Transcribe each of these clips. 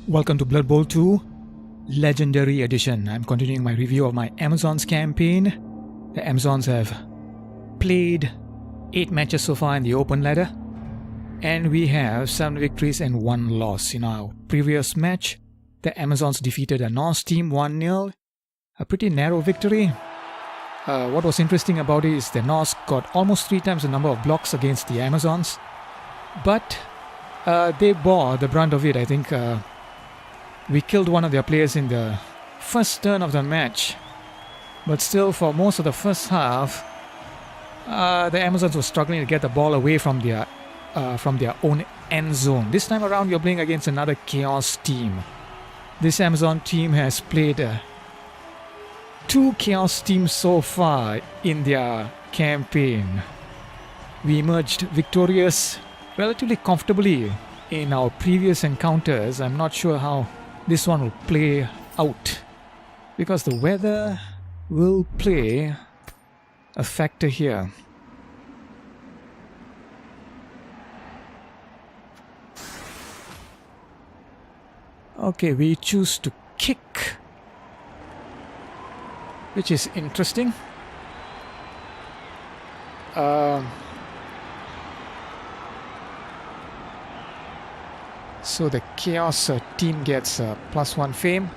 Welcome to Blood Bowl 2 Legendary Edition. I'm continuing my review of my Amazons campaign. The Amazons have played 8 matches so far in the open ladder, and we have 7 victories and 1 loss. In our previous match, the Amazons defeated a Norse team 1-0, a pretty narrow victory. What was interesting about it is the Norse got almost 3 times the number of blocks against the Amazons, but they bore the brunt of it. I think we killed one of their players in the first turn of the match, but still for most of the first half the Amazons were struggling to get the ball away from their own end zone. This time around you're playing against another Chaos team. This Amazon team has played 2 Chaos teams so far in their campaign. We emerged victorious relatively comfortably in our previous encounters. I'm not sure how this one will play out, because the weather will play a factor here. Okay, we choose to kick, which is interesting. So the Chaos team gets +1 fame.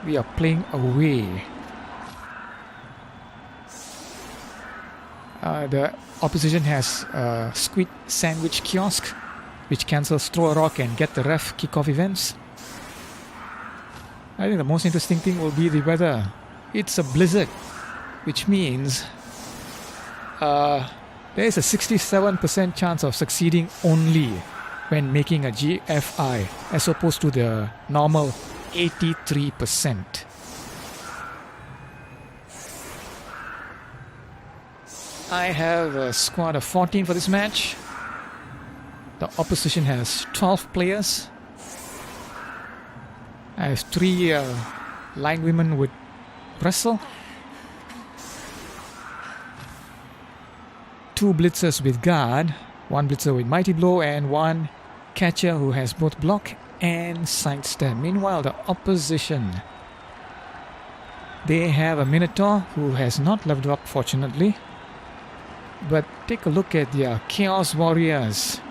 We are playing away. The opposition has Squid Sandwich Kiosk, which cancels throw a rock and get the ref kickoff events. I think the most interesting thing will be the weather. It's a blizzard, which means there is a 67% chance of succeeding only when making a GFI, as opposed to the normal 83%. I have a squad of 14 for this match. The opposition has 12 players. I have 3 line women with wrestle, 2 blitzers with guard, 1 blitzer with mighty blow, and 1 catcher who has both block and sidestep. Meanwhile, the opposition, they have a Minotaur who has not leveled up, fortunately. But take a look at their Chaos Warriors.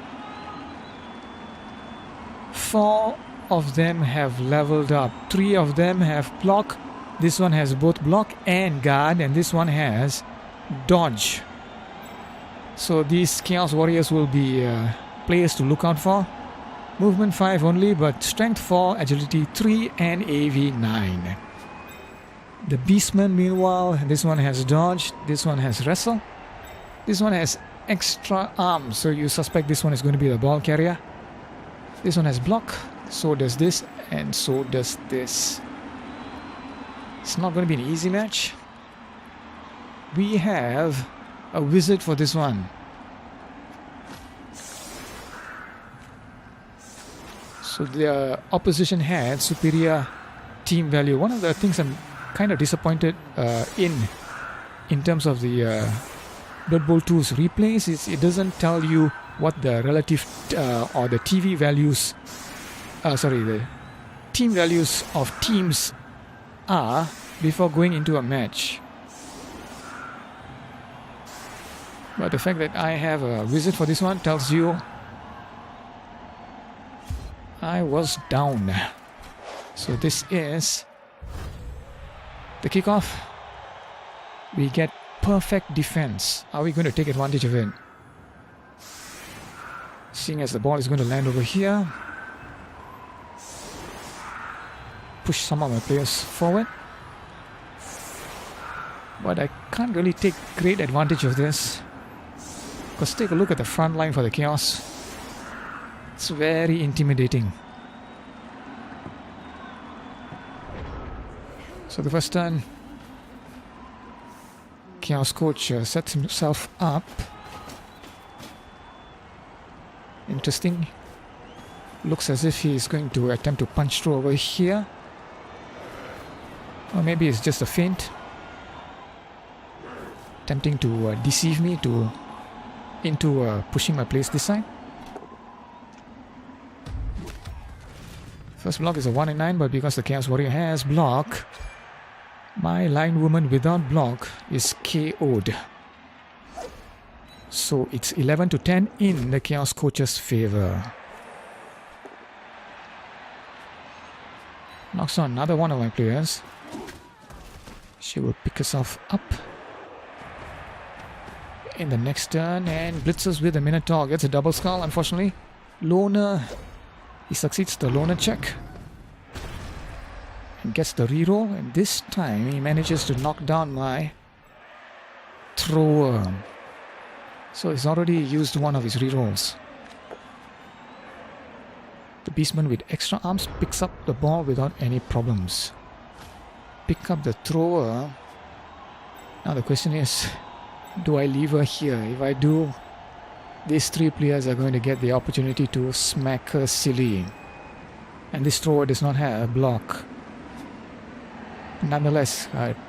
4 of them have leveled up. 3 of them have block. This one has both block and guard, and this one has dodge. So these Chaos Warriors will be players to look out for. Movement 5 only, but strength 4, agility 3, and AV 9. The Beastman, meanwhile, this one has dodge, this one has wrestle, this one has extra arm, so you suspect this one is going to be the ball carrier. This one has block, so does this, and so does this. It's not going to be an easy match. We have a wizard for this one. So the opposition had superior team value. One of the things I'm kind of disappointed in terms of the Blood Bowl 2's replays is it doesn't tell you what the relative or the TV values, the team values of teams are before going into a match. But the fact that I have a wizard for this one tells you I was down. So this is the kickoff. We get perfect defense. Are we going to take advantage of it? Seeing as the ball is going to land over here. Push some of my players forward. But I can't really take great advantage of this, because take a look at the front line for the Chaos. It's very intimidating. So the first turn, Chaos coach sets himself up. Interesting. Looks as if he is going to attempt to punch through over here. Or maybe it's just a feint. Attempting to deceive me into pushing my place this side. First block is a 1 in 9, but because the Chaos Warrior has block, my line woman without block is KO'd. So it's 11 to 10 in the Chaos Coach's favor. Knocks on another one of my players. She will pick herself up in the next turn and blitzes with the Minotaur. Gets a double skull, unfortunately. Loner. He succeeds the loner check. And gets the reroll. And this time he manages to knock down my thrower. So he's already used one of his rerolls. The Beastman with extra arms picks up the ball without any problems. Pick up the thrower. Now the question is, do I leave her here? If I do, these three players are going to get the opportunity to smack her silly. And this thrower does not have a block. Nonetheless,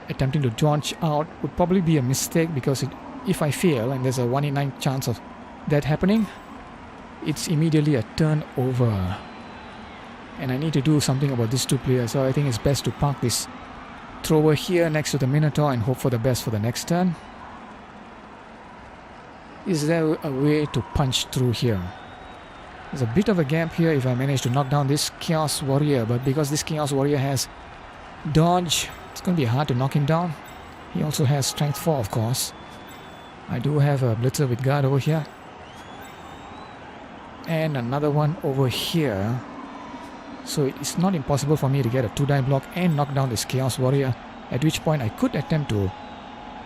attempting to launch out would probably be a mistake, because if I fail, and there's a 1 in 9 chance of that happening, it's immediately a turnover. And I need to do something about these two players, so I think it's best to park this thrower here next to the Minotaur and hope for the best for the next turn. Is there a way to punch through here? There's a bit of a gap here if I manage to knock down this Chaos Warrior, but because this Chaos Warrior has dodge, it's going to be hard to knock him down. He also has strength 4, of course. I do have a blitzer with guard over here. And another one over here. So it's not impossible for me to get a 2-die block and knock down this Chaos Warrior, at which point I could attempt to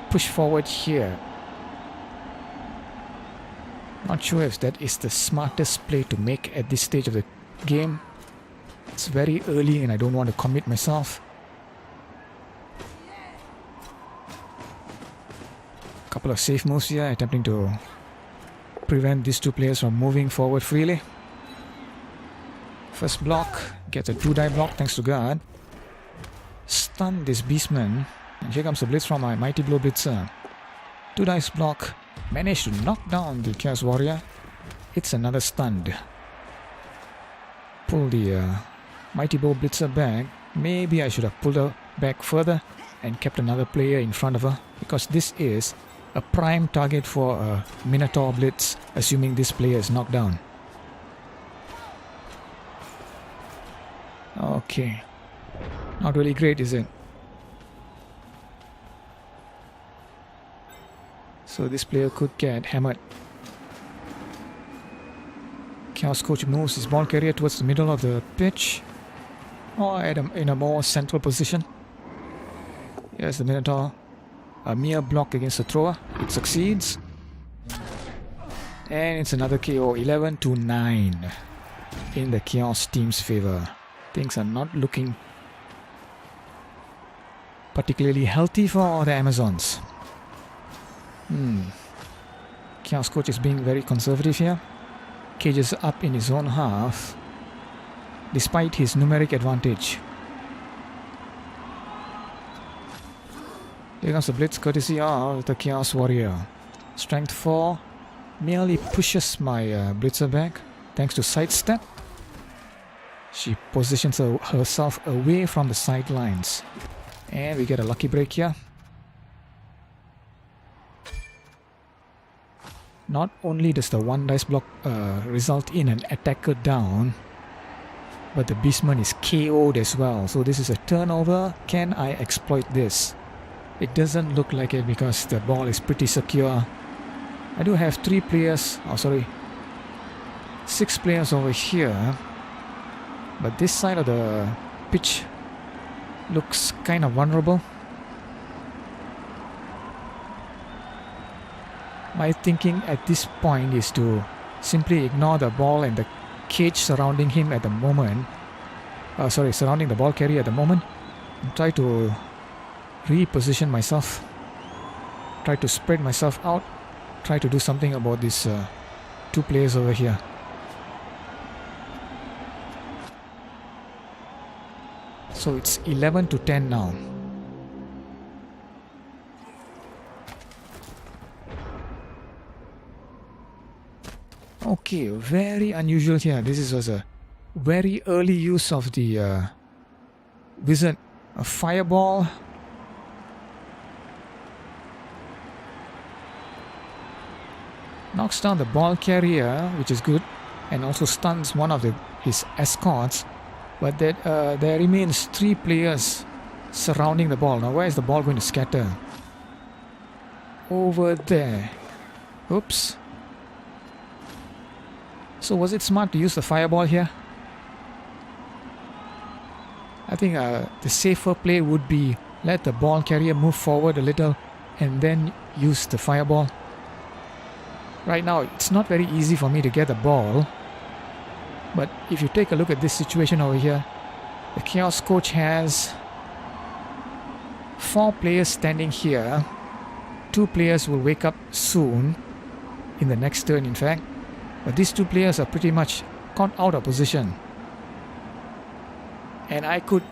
push forward here. Not sure if that is the smartest play to make at this stage of the game. It's very early and I don't want to commit myself. Couple of safe moves here, attempting to prevent these two players from moving forward freely. First block, gets a 2-die block thanks to guard. Stun this Beastman. And here comes the blitz from my Mighty Blow Blitzer. 2-dice block. Managed to knock down the Chaos Warrior. It's another stunned. Pull the Mighty Blow Blitzer back. Maybe I should have pulled her back further and kept another player in front of her, because this is a prime target for a Minotaur Blitz, assuming this player is knocked down. Okay. Not really great, is it? So this player could get hammered. Chaos Coach moves his ball carrier towards the middle of the pitch, or in a more central position. Here's the Minotaur. A mere block against the thrower. It succeeds. And it's another KO. 11 to 9 in the Chaos team's favor. Things are not looking particularly healthy for the Amazons. Chaos Coach is being very conservative here. Cages up in his own half, despite his numeric advantage. Here comes the blitz courtesy of the Chaos Warrior. Strength 4 merely pushes my blitzer back thanks to sidestep. She positions herself away from the sidelines. And we get a lucky break here. Not only does the 1-dice block result in an attacker down, but the Beastman is KO'd as well. So this is a turnover. Can I exploit this? It doesn't look like it because the ball is pretty secure. I do have 6 players over here. But this side of the pitch looks kind of vulnerable. My thinking at this point is to simply ignore the ball and the cage surrounding him at the moment. Surrounding the ball carrier at the moment. And try to reposition myself. Try to spread myself out. Try to do something about these 2 players over here. So it's 11 to 10 now. Okay, very unusual here. This was a very early use of the wizard. A fireball. Knocks down the ball carrier, which is good, and also stuns one of his escorts. But there remains 3 players surrounding the ball. Now where is the ball going to scatter? Over there. Oops. So was it smart to use the fireball here? I think the safer play would be let the ball carrier move forward a little and then use the fireball. Right now it's not very easy for me to get the ball, but if you take a look at this situation over here, the Chaos Coach has 4 players standing here. 2 players will wake up soon, in the next turn in fact, but these 2 players are pretty much caught out of position. And I could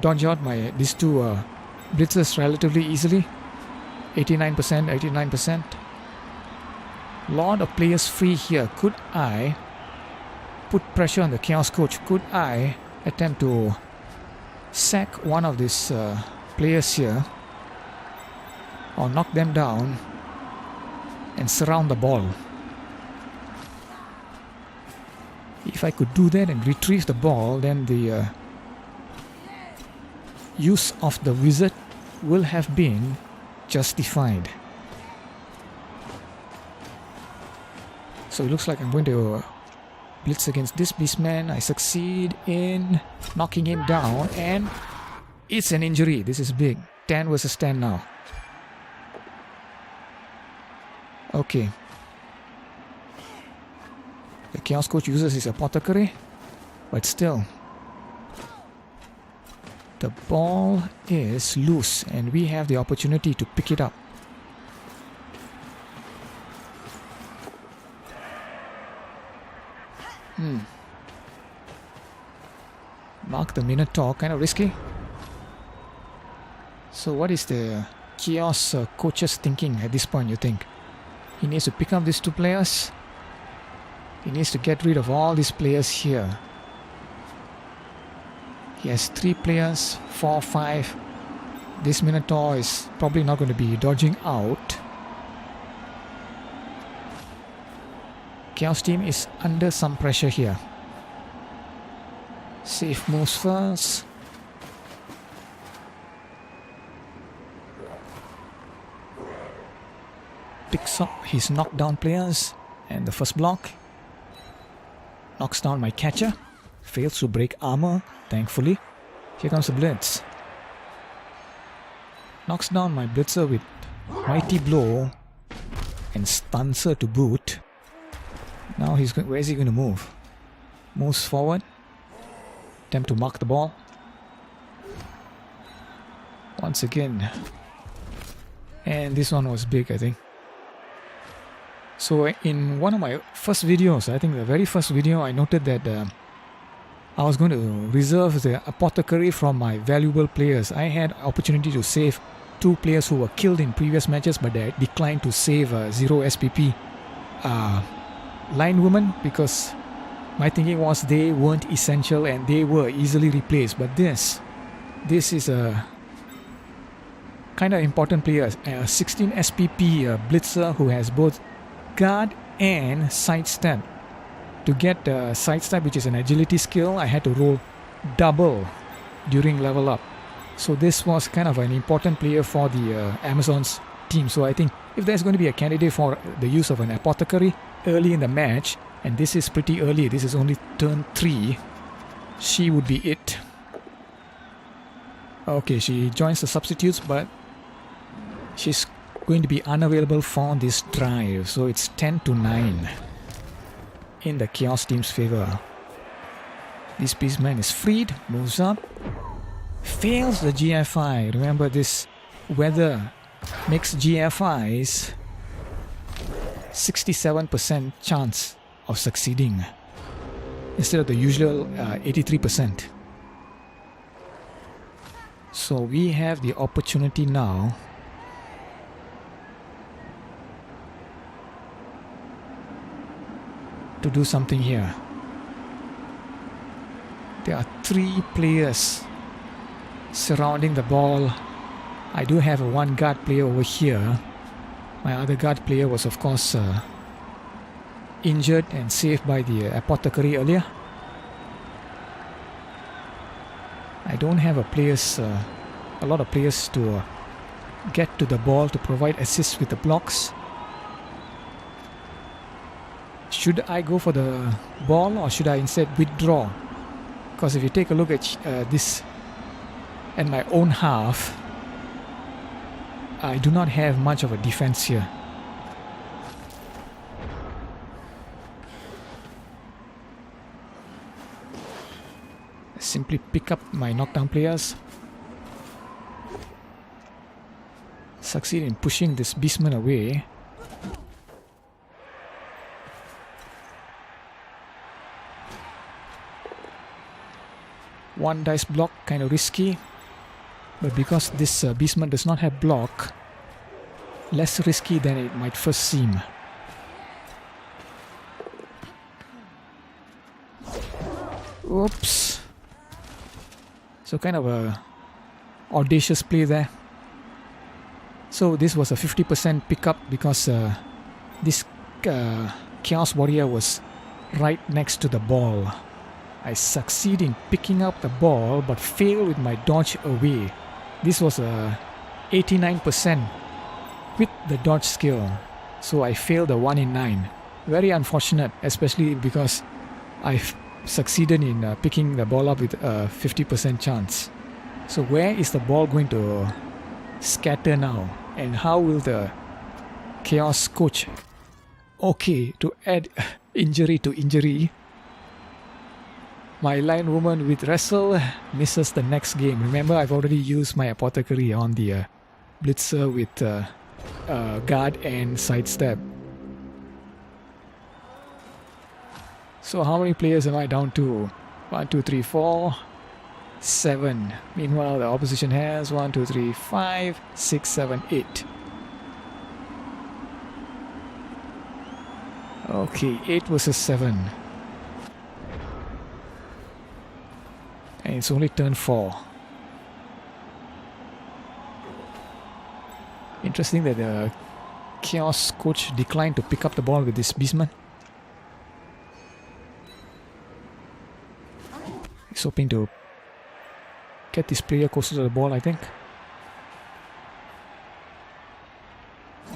dodge out these 2 blitzers relatively easily. 89%, 89%. Lot of players free here. Could I put pressure on the Chaos Coach? Could I attempt to sack one of these players here, or knock them down and surround the ball? If I could do that and retrieve the ball, then the use of the wizard will have been justified. So it looks like I'm going to blitz against this beastman. I succeed in knocking him down, and it's an injury. This is big. 10 versus 10 now. Okay. The Chaos Coach uses his apothecary, but still, the ball is loose and we have the opportunity to pick it up. Mark the Minotaur, kind of risky. So what is the Chaos Coach's thinking at this point, you think? He needs to pick up these 2 players. He needs to get rid of all these players here. He has 3 players, 4, 5. This Minotaur is probably not going to be dodging out. Chaos team is under some pressure here. Safe moves first. Picks up his knockdown players and the first block. Knocks down my catcher. Fails to break armor, thankfully. Here comes the blitz. Knocks down my blitzer with mighty blow and stuns her to boot. Now where is he going to move? Moves forward. Attempt to mark the ball. Once again. And this one was big, I think. So in one of my first videos, I think the very first video, I noted that I was going to reserve the apothecary from my valuable players. I had opportunity to save 2 players who were killed in previous matches, but they declined to save 0 SPP line women because my thinking was they weren't essential and they were easily replaced. But this is a kind of important player, a 16 SPP blitzer who has both guard and sidestep. To get sidestep, which is an agility skill, I had to roll double during level up. So this was kind of an important player for the Amazons team. So I think if there's going to be a candidate for the use of an apothecary early in the match, and this is pretty early, this is only turn 3, she would be it. Okay, she joins the substitutes, but she's going to be unavailable for this drive. So it's 10-9 in the Chaos team's favor. This beastman is freed, moves up, fails the GFI. Remember, this weather makes GFIs 67% chance of succeeding instead of the usual 83%. So we have the opportunity now to do something here. There are 3 players surrounding the ball. I do have a 1 guard player over here. My other guard player was of course injured and saved by the apothecary earlier. I don't have a lot of players to get to the ball to provide assists with the blocks. Should I go for the ball or should I instead withdraw? Because if you take a look at this at my own half, I do not have much of a defense here. Simply pick up my knockdown players. Succeed in pushing this beastman away. One dice block, kind of risky. But because this beastman does not have block, less risky than it might first seem. Oops. So kind of a audacious play there. So this was a 50% pickup because this Chaos Warrior was right next to the ball. I succeed in picking up the ball but fail with my dodge away. This was a 89% with the dodge skill. So I failed a 1 in 9. Very unfortunate, especially because I succeeded in picking the ball up with a 50% chance. So where is the ball going to scatter now? And how will the Chaos coach... Okay, to add injury to injury, my line woman with wrestle misses the next game. Remember, I've already used my apothecary on the blitzer with guard and sidestep. So how many players am I down to? 1, 2, 3, 4, 7. Meanwhile, the opposition has 1, 2, 3, 5, 6, 7, 8. Okay, 8 versus 7. And it's only turn 4. Interesting that the Chaos coach declined to pick up the ball with this beastman. He's hoping to get this player closer to the ball, I think.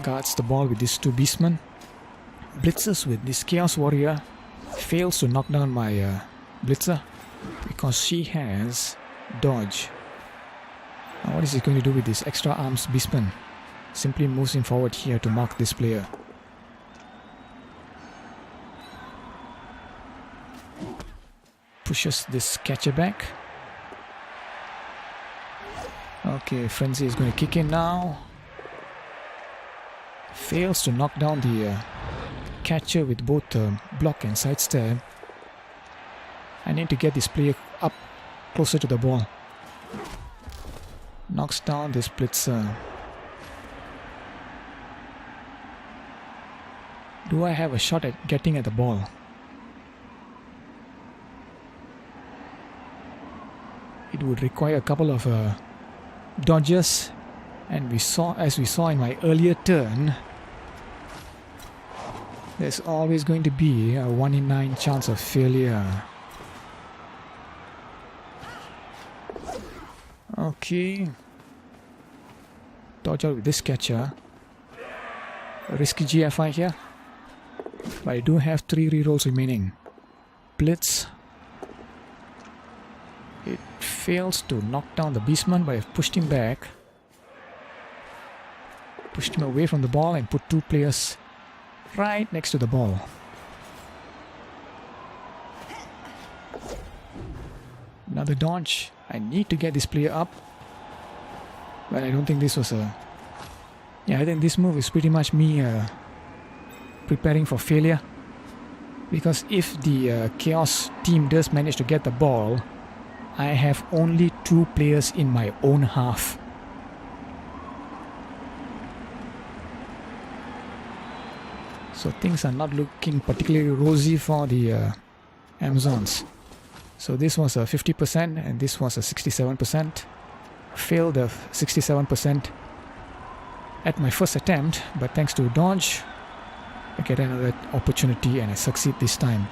Guards the ball with these 2 beastmen. Blitzes with this Chaos Warrior. Fails to knock down my blitzer because she has dodge. Now what is he going to do with this extra arms beastman? Simply moves him forward here to mark this player. Pushes this catcher back. Okay, Frenzy is going to kick in now. Fails to knock down the catcher with both block and sidestep. I need to get this player up closer to the ball. Knocks down this blitzer. Do I have a shot at getting at the ball? It would require a couple of dodges, and as we saw in my earlier turn, there's always going to be a 1 in 9 chance of failure. Okay, dodge out with this catcher. A risky GFI here, but I do have 3 rerolls remaining. Blitz. It fails to knock down the beastman, but I've pushed him back. Pushed him away from the ball and put 2 players right next to the ball. Another dodge. I need to get this player up, but I don't think this was a... Yeah, I think this move is pretty much me preparing for failure, because if the Chaos team does manage to get the ball, I have only 2 players in my own half. So things are not looking particularly rosy for the Amazons. So this was a 50% and this was a 67%. Failed the 67% at my first attempt, but thanks to dodge, I get another opportunity and I succeed this time.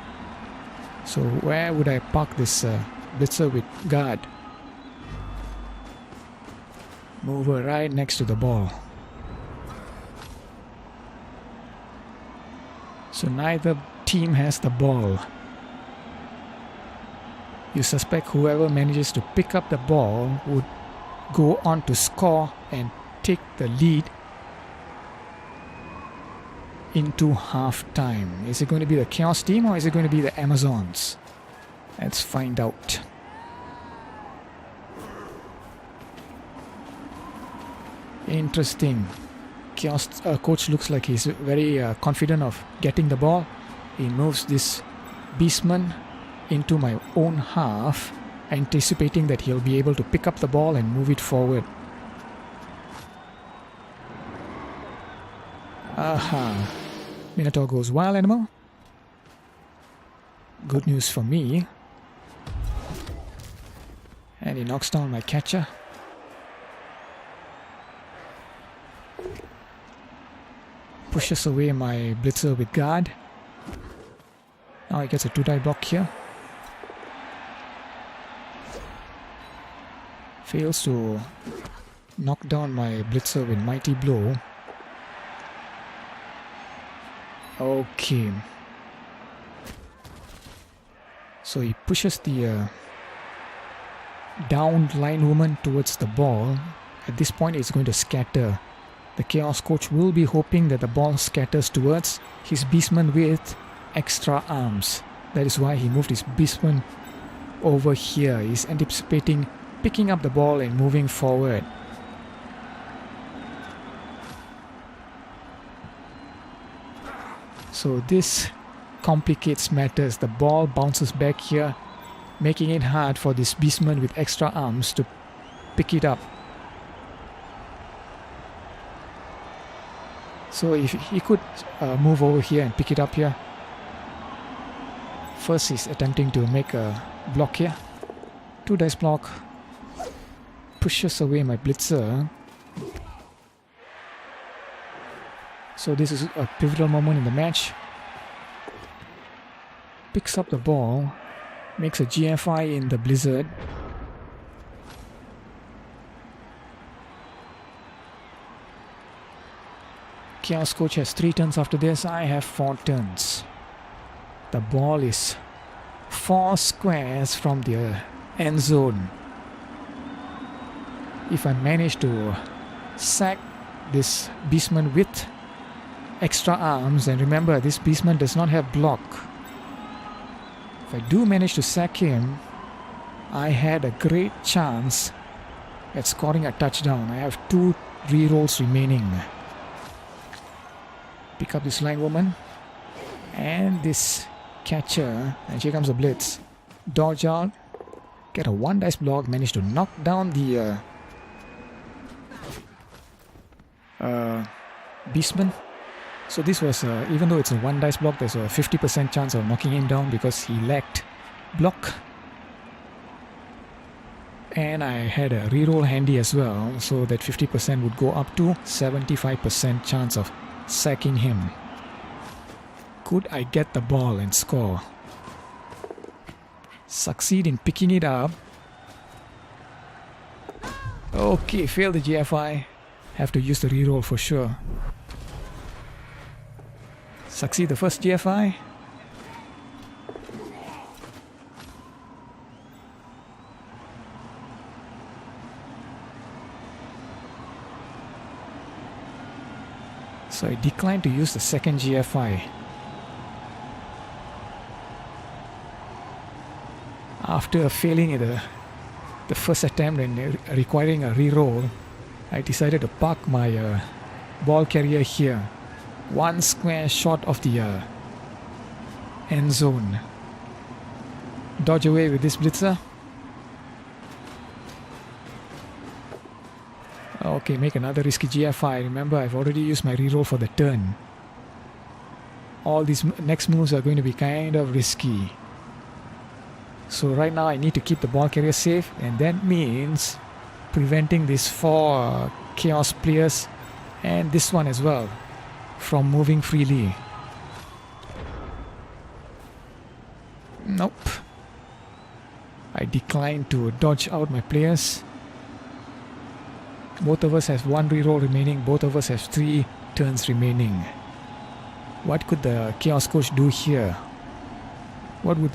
So where would I park this blitzer with guard? Move her right next to the ball. So neither team has the ball. You suspect whoever manages to pick up the ball would go on to score and take the lead into half time. Is it going to be the Chaos team or is it going to be the Amazons? Let's find out. Interesting. Chaos coach looks like he's very confident of getting the ball. He moves this beastman into my own half, anticipating that he'll be able to pick up the ball and move it forward. Aha. Minotaur goes wild animal. Good news for me. And he knocks down my catcher. Pushes away my blitzer with guard. Now he gets a 2-die block here. Fails to knock down my blitzer with mighty blow. Okay. So he pushes the downed line woman towards the ball. At this point it's going to scatter. The Chaos coach will be hoping that the ball scatters towards his beastman with extra arms. That is why he moved his beastman over here. He's anticipating picking up the ball and moving forward. So this complicates matters. The ball bounces back here, making it hard for this beastman with extra arms to pick it up. So if he could move over here and pick it up here. First he's attempting to make a block here. 2-dice block. Pushes away my blitzer. So this is a pivotal moment in the match. Picks up the ball. Makes a GFI in the blizzard. Chaos coach has 3 turns after this. I have 4 turns. The ball is 4 squares from the end zone. If I manage to sack this beastman with extra arms, and remember this beastman does not have block. If I do manage to sack him, I had a great chance at scoring a touchdown. I have 2 rerolls remaining. Pick up this line woman and this catcher, and here comes a blitz. Dodge out, get a 1-dice block, manage to knock down the beastman. So this was, even though it's a 1-dice block, there's a 50% chance of knocking him down because he lacked block. And I had a reroll handy as well, so that 50% would go up to 75% chance of sacking him. Could I get the ball and score? Succeed in picking it up. Okay, fail the GFI. Have to use the reroll for sure. Succeed the first GFI. So I declined to use the second GFI. After failing at the first attempt and requiring a reroll, I decided to park my ball carrier here. 1 square short of the end zone. Dodge away with this blitzer. Okay, make another risky GFI. Remember, I've already used my reroll for the turn. All these next moves are going to be kind of risky. So right now I need to keep the ball carrier safe, and that means preventing these 4 Chaos players and this one as well from moving freely. Nope. I decline to dodge out my players. Both of us have 1 reroll remaining. Both of us have 3 turns remaining. What could the Chaos Coach do here? What would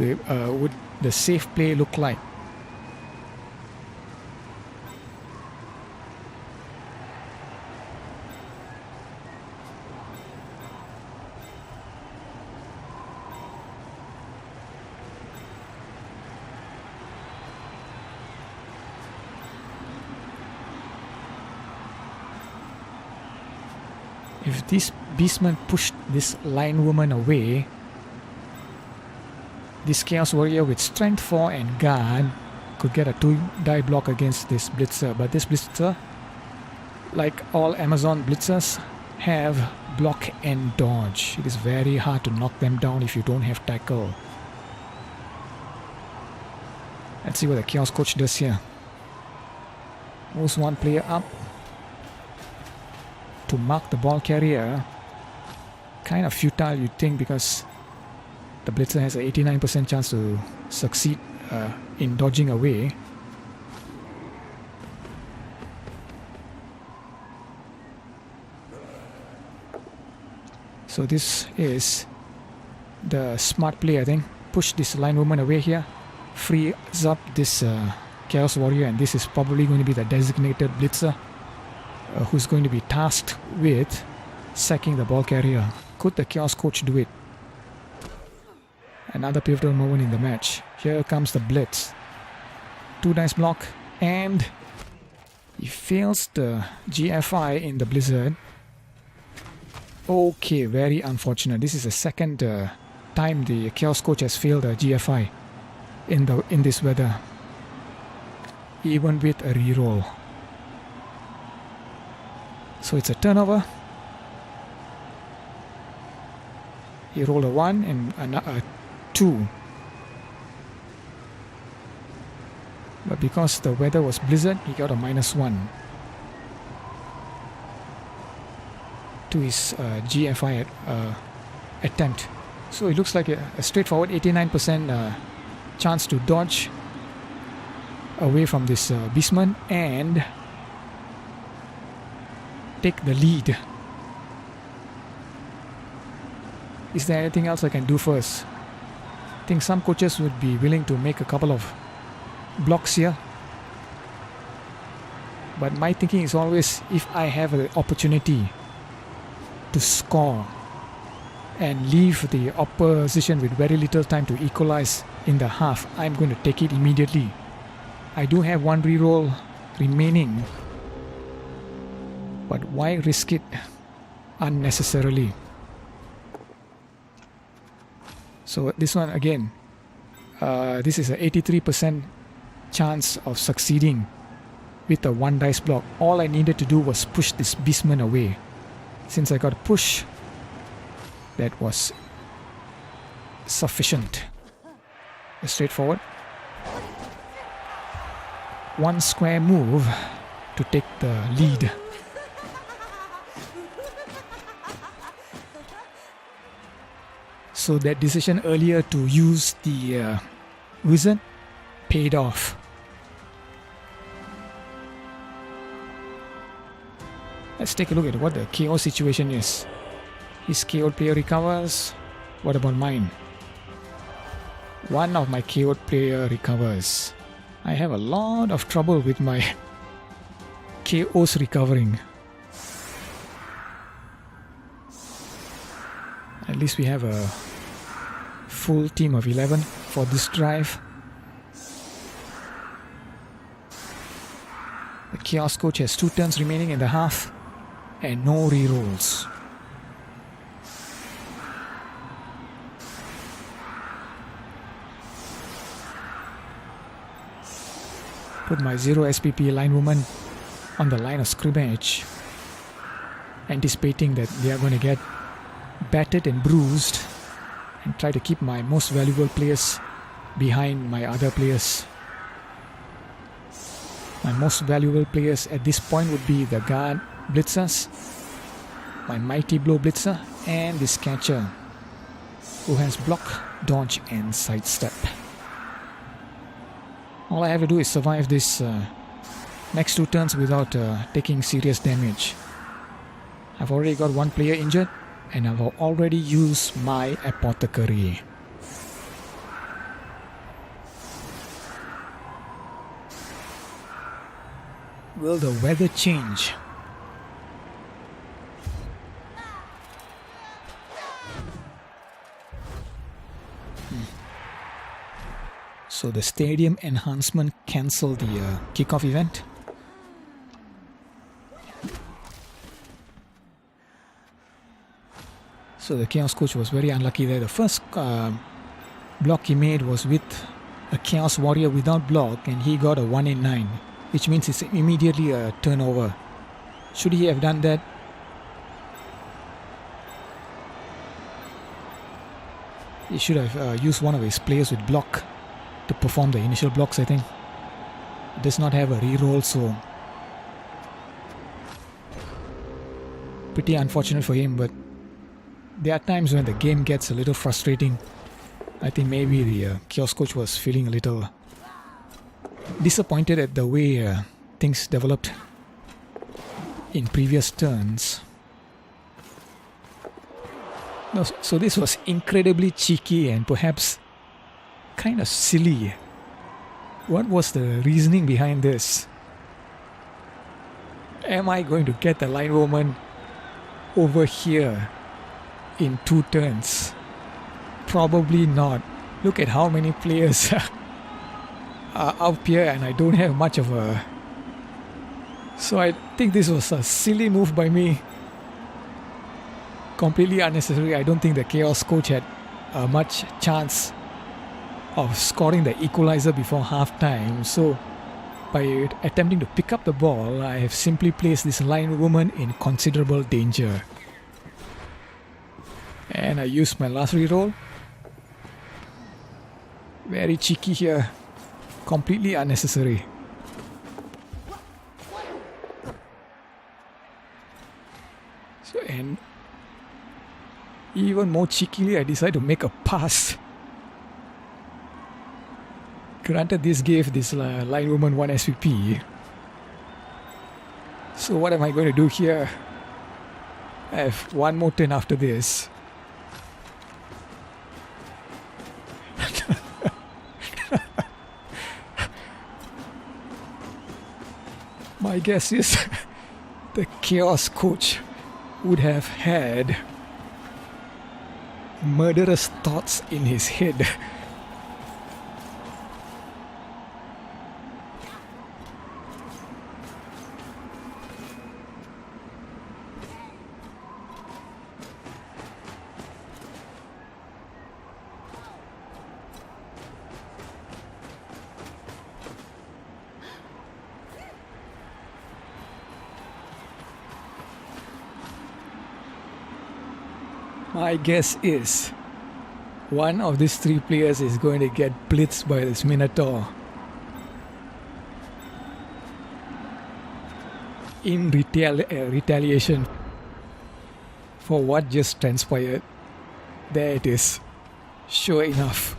the safe play look like? If this beastman pushed this lion woman away, this Chaos Warrior with strength 4 and guard could get a 2-die block against this blitzer. But this blitzer, like all Amazon blitzers, have block and dodge. It is very hard to knock them down if you don't have tackle. Let's see what the Chaos Coach does here. Moves 1 player up to mark the ball carrier. Kind of futile, you'd think, because the blitzer has an 89% chance to succeed in dodging away. So this is the smart play, I think. Push this line woman away here, frees up this Chaos Warrior, and this is probably going to be the designated blitzer who's going to be tasked with sacking the ball carrier. Could the Chaos Coach do it? Another pivotal moment in the match. Here comes the blitz. 2 dice block, and he fails the GFI in the blizzard. Okay, very unfortunate. This is the second time the Chaos Coach has failed a GFI in this weather, even with a reroll. So it's a turnover. He rolled a 1 and a 2. But because the weather was blizzard, he got a -1 to his GFI attempt. So it looks like a straightforward 89% chance to dodge away from this beastman and take the lead. Is there anything else I can do first? I think some coaches would be willing to make a couple of blocks here. But my thinking is always, if I have an opportunity to score and leave the opposition with very little time to equalize in the half, I'm going to take it immediately. I do have 1 reroll remaining, but why risk it unnecessarily? So this one again, this is an 83% chance of succeeding with a 1 dice block. All I needed to do was push this beastman away. Since I got a push, that was sufficient. Straightforward. 1 square move to take the lead. So that decision earlier to use the wizard paid off. Let's take a look at what the KO situation is. His KO player recovers. What about mine? 1 of my KO player recovers. I have a lot of trouble with my KOs recovering. At least we have a full team of 11 for this drive. The Chaos Coach has 2 turns remaining in the half and no rerolls. Put my 0 SPP line woman on the line of scrimmage, anticipating that they are going to get battered and bruised, and try to keep my most valuable players behind my other players. My most valuable players at this point would be the guard blitzers, my mighty blow blitzer, and this catcher who has block, dodge and sidestep. All I have to do is survive this next 2 turns without taking serious damage. I've already got 1 player injured and I've already used my apothecary. Will the weather change? So the stadium enhancement cancelled the kickoff event. So the Chaos Coach was very unlucky there. The first block he made was with a Chaos Warrior without block and he got a 1 in 9. Which means it's immediately a turnover. Should he have done that? He should have used one of his players with block to perform the initial blocks, I think. It does not have a reroll, so pretty unfortunate for him, but there are times when the game gets a little frustrating. I think maybe the Chaos Coach was feeling a little disappointed at the way things developed in previous turns. No, so this was incredibly cheeky and perhaps kind of silly. What was the reasoning behind this? Am I going to get the line woman over here in 2 turns? Probably not. Look at how many players are up here and I don't have much of a... So I think this was a silly move by me. Completely unnecessary. I don't think the Chaos Coach had much chance of scoring the equalizer before half-time. So by attempting to pick up the ball, I have simply placed this line woman in considerable danger. And I used my last reroll. Very cheeky here. Completely unnecessary. So, and even more cheekily, I decided to make a pass. Granted, this gave this line woman 1 SVP. So what am I going to do here? I have 1 more turn after this. My guess is the Chaos Coach would have had murderous thoughts in his head. My guess is one of these 3 players is going to get blitzed by this Minotaur in retaliation for what just transpired. There it is. Sure enough.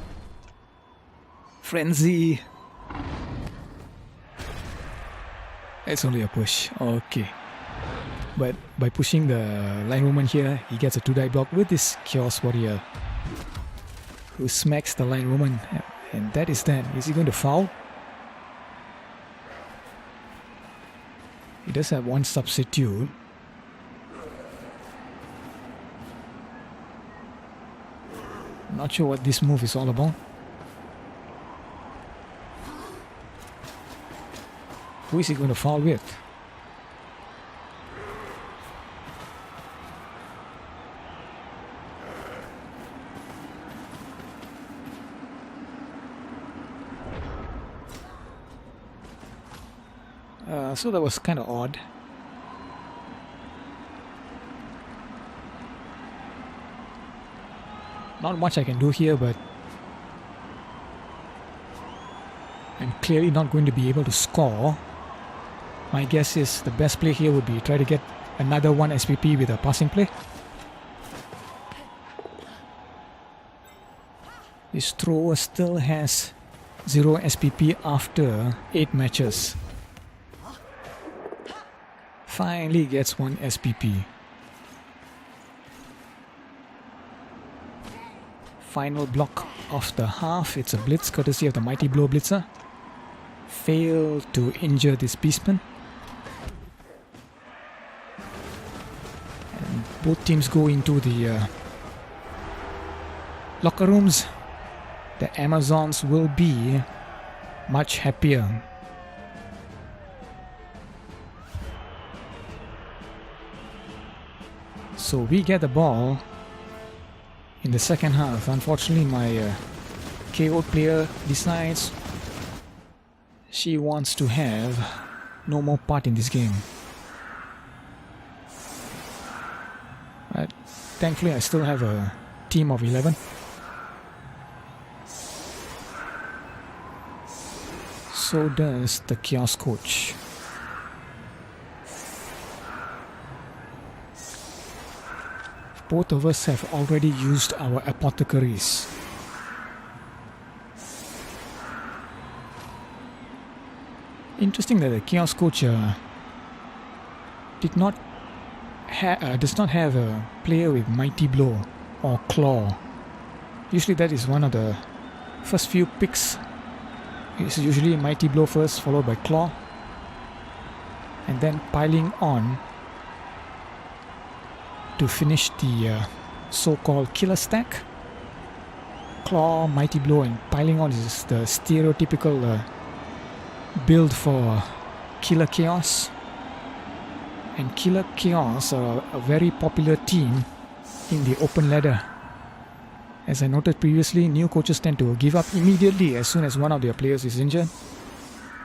Frenzy. It's only a push. Okay. But by pushing the line woman here, he gets a 2-die block with this Chaos Warrior who smacks the line woman. And that is that. Is he going to foul? He does have 1 substitute. Not sure what this move is all about. Who is he going to foul with? So that was kind of odd. Not much I can do here, but I'm clearly not going to be able to score. My guess is the best play here would be try to get another 1 SPP with a passing play. This thrower still has 0 SPP after 8 matches. Finally gets 1 SPP. Final block of the half. It's a blitz courtesy of the Mighty Blow Blitzer. Failed to injure this beastman. And both teams go into the locker rooms. The Amazons will be much happier. So we get the ball in the second half. Unfortunately, my KO player decides she wants to have no more part in this game. But thankfully, I still have a team of 11. So does the Chaos Coach. Both of us have already used our apothecaries. Interesting that the Chaos Coach does not have a player with Mighty Blow or Claw. Usually that is one of the first few picks. It's usually Mighty Blow first, followed by Claw, and then piling on to finish the so-called killer stack. Claw, Mighty Blow, and piling on is the stereotypical build for Killer Chaos. And Killer Chaos are a very popular team in the open ladder. As I noted previously, new coaches tend to give up immediately as soon as one of their players is injured.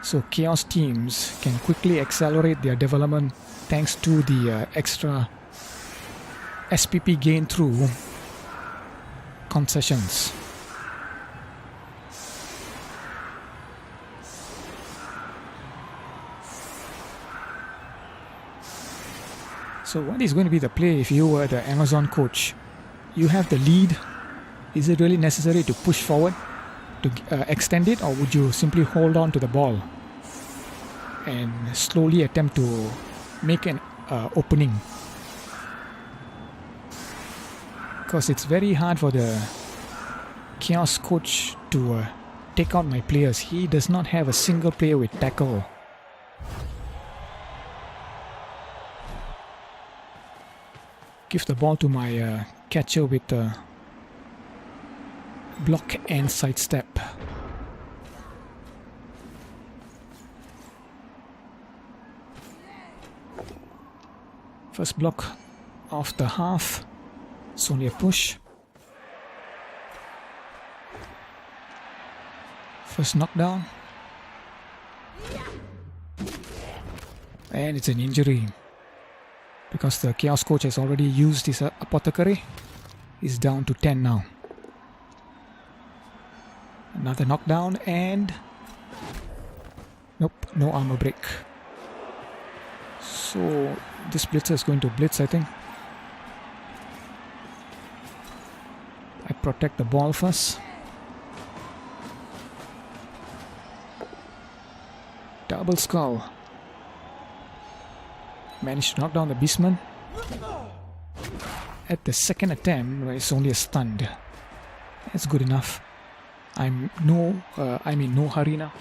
So Chaos teams can quickly accelerate their development thanks to the extra SPP gain through concessions. So what is going to be the play if you were the Amazon coach? You have the lead. Is it really necessary to push forward to extend it, or would you simply hold on to the ball and slowly attempt to make an opening? Because it's very hard for the Chaos Coach to take out my players. He does not have a single player with tackle. Give the ball to my catcher with block and sidestep. First block of the half. It's only a push. First knockdown. And it's an injury. Because the Chaos Coach has already used his apothecary. He's down to 10 now. Another knockdown and... Nope, no armor break. So this blitzer is going to blitz, I think. I protect the ball first. Double skull. Managed to knock down the beastman. At the second attempt, it's only a stunned. That's good enough. I'm in no hurry now.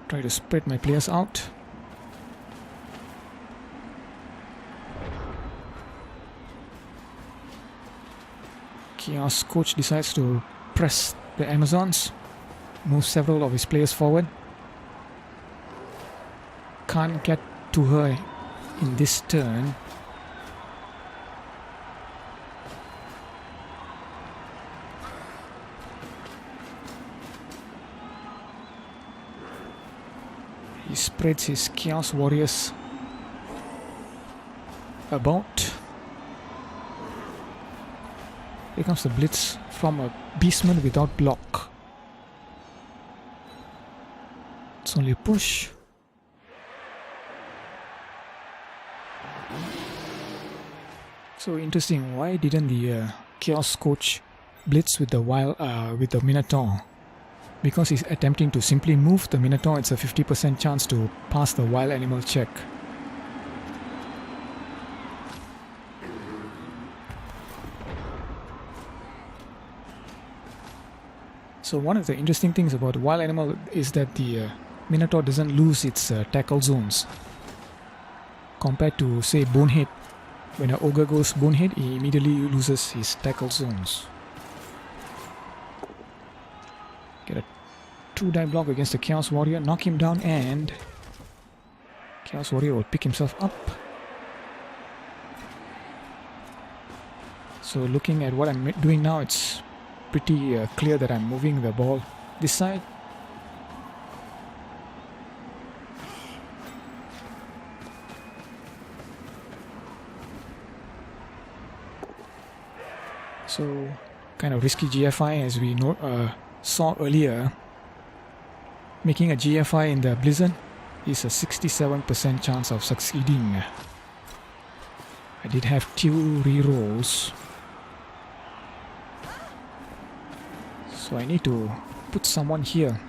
Try to spread my players out. Chaos Coach decides to press the Amazons. Move several of his players forward. Can't get to her in this turn. He spreads his Chaos Warriors about. Here comes the blitz from a beastman without block. It's only a push. So interesting, why didn't the Chaos Coach blitz with the Minotaur? Because he's attempting to simply move the Minotaur, it's a 50% chance to pass the wild animal check. So one of the interesting things about the wild animal is that the Minotaur doesn't lose its tackle zones. Compared to, say, Bonehead. When an ogre goes Bonehead, he immediately loses his tackle zones. Get a 2-die block against the Chaos Warrior, knock him down, and Chaos Warrior will pick himself up. So looking at what I'm doing now, it's pretty clear that I'm moving the ball this side. So kind of risky GFI, as we saw earlier. Making a GFI in the Blizzard is a 67% chance of succeeding. I did have 2 rerolls, so I need to put someone here.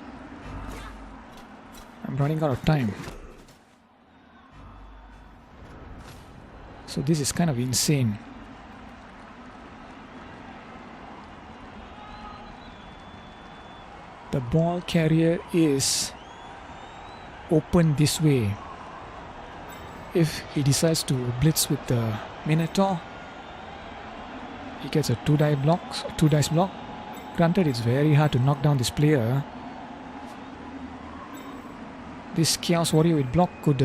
I'm running out of time. So this is kind of insane. The ball carrier is open this way. If he decides to blitz with the Minotaur, he gets a 2-dice block. Granted, it's very hard to knock down this player. This Chaos Warrior with block could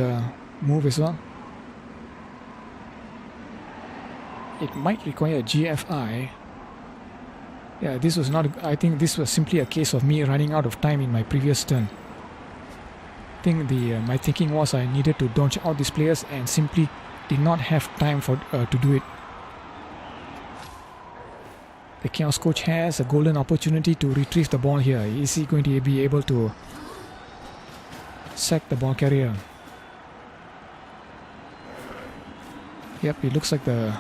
move as well. It might require a GFI. Yeah, this was not. I think this was simply a case of me running out of time in my previous turn. I think my thinking was I needed to dodge out these players and simply did not have time to do it. The Chaos Coach has a golden opportunity to retrieve the ball here. Is he going to be able to sack the ball carrier? Yep, it looks like the...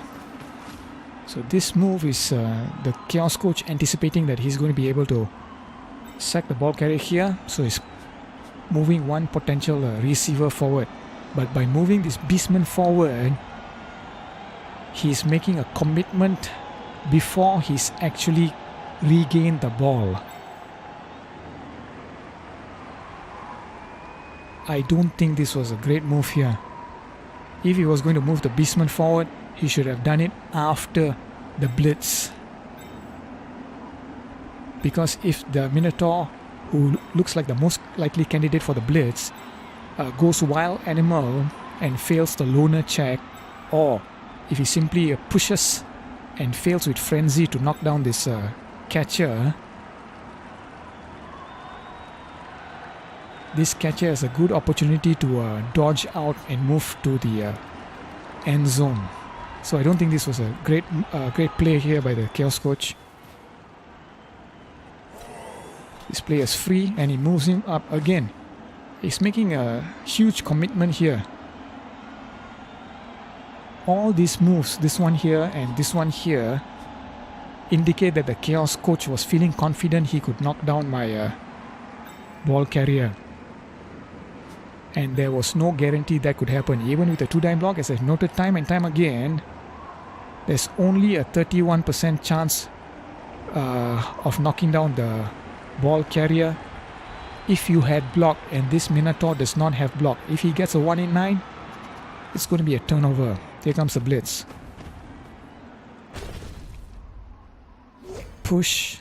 So this move is the Chaos Coach anticipating that he's going to be able to sack the ball carrier here. So he's moving one potential receiver forward. But by moving this beastman forward, he's making a commitment before he's actually regained the ball. I don't think this was a great move here. If he was going to move the beastman forward, he should have done it after the blitz. Because if the Minotaur, who looks like the most likely candidate for the blitz, goes wild animal and fails the loner check, or if he simply pushes and fails with frenzy to knock down this catcher, this catcher has a good opportunity to dodge out and move to the end zone. So I don't think this was a great play here by the Chaos Coach. This player is free and he moves him up again. He's making a huge commitment here. All these moves, this one here and this one here, indicate that the Chaos Coach was feeling confident he could knock down my ball carrier. And there was no guarantee that could happen. Even with a 2-die block, as I've noted time and time again, there's only a 31% chance of knocking down the ball carrier if you had block, and this Minotaur does not have block. If he gets a 1 in 9, it's going to be a turnover. Here comes the blitz. Push.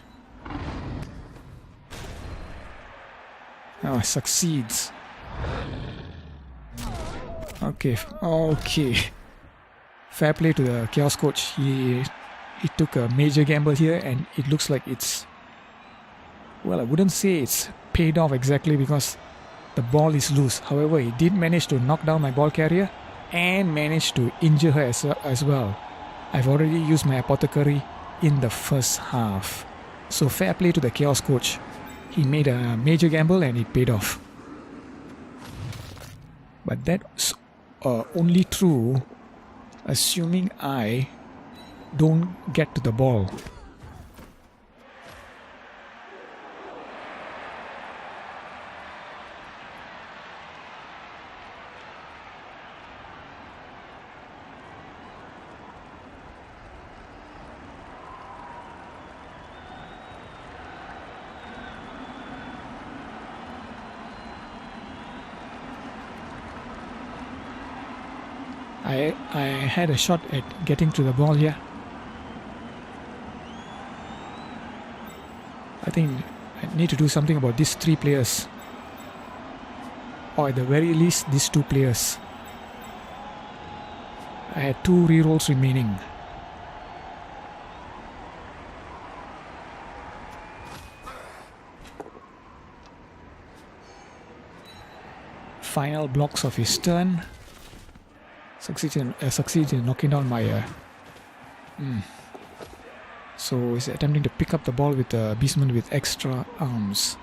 Oh, succeeds. Okay. Fair play to the Chaos Coach. He took a major gamble here, and it looks like it's... Well, I wouldn't say it's paid off exactly because the ball is loose. However, he did manage to knock down my ball carrier and managed to injure her as well. I've already used my apothecary in the first half. So fair play to the Chaos coach. He made a major gamble and it paid off. But that's only true assuming I don't get to the ball. I had a shot at getting to the ball here. I think I need to do something about these 3 players. Or at the very least, these 2 players. I had 2 rerolls remaining. Final blocks of his turn. Succeeds in knocking down my... So he's attempting to pick up the ball with a beastman with extra arms.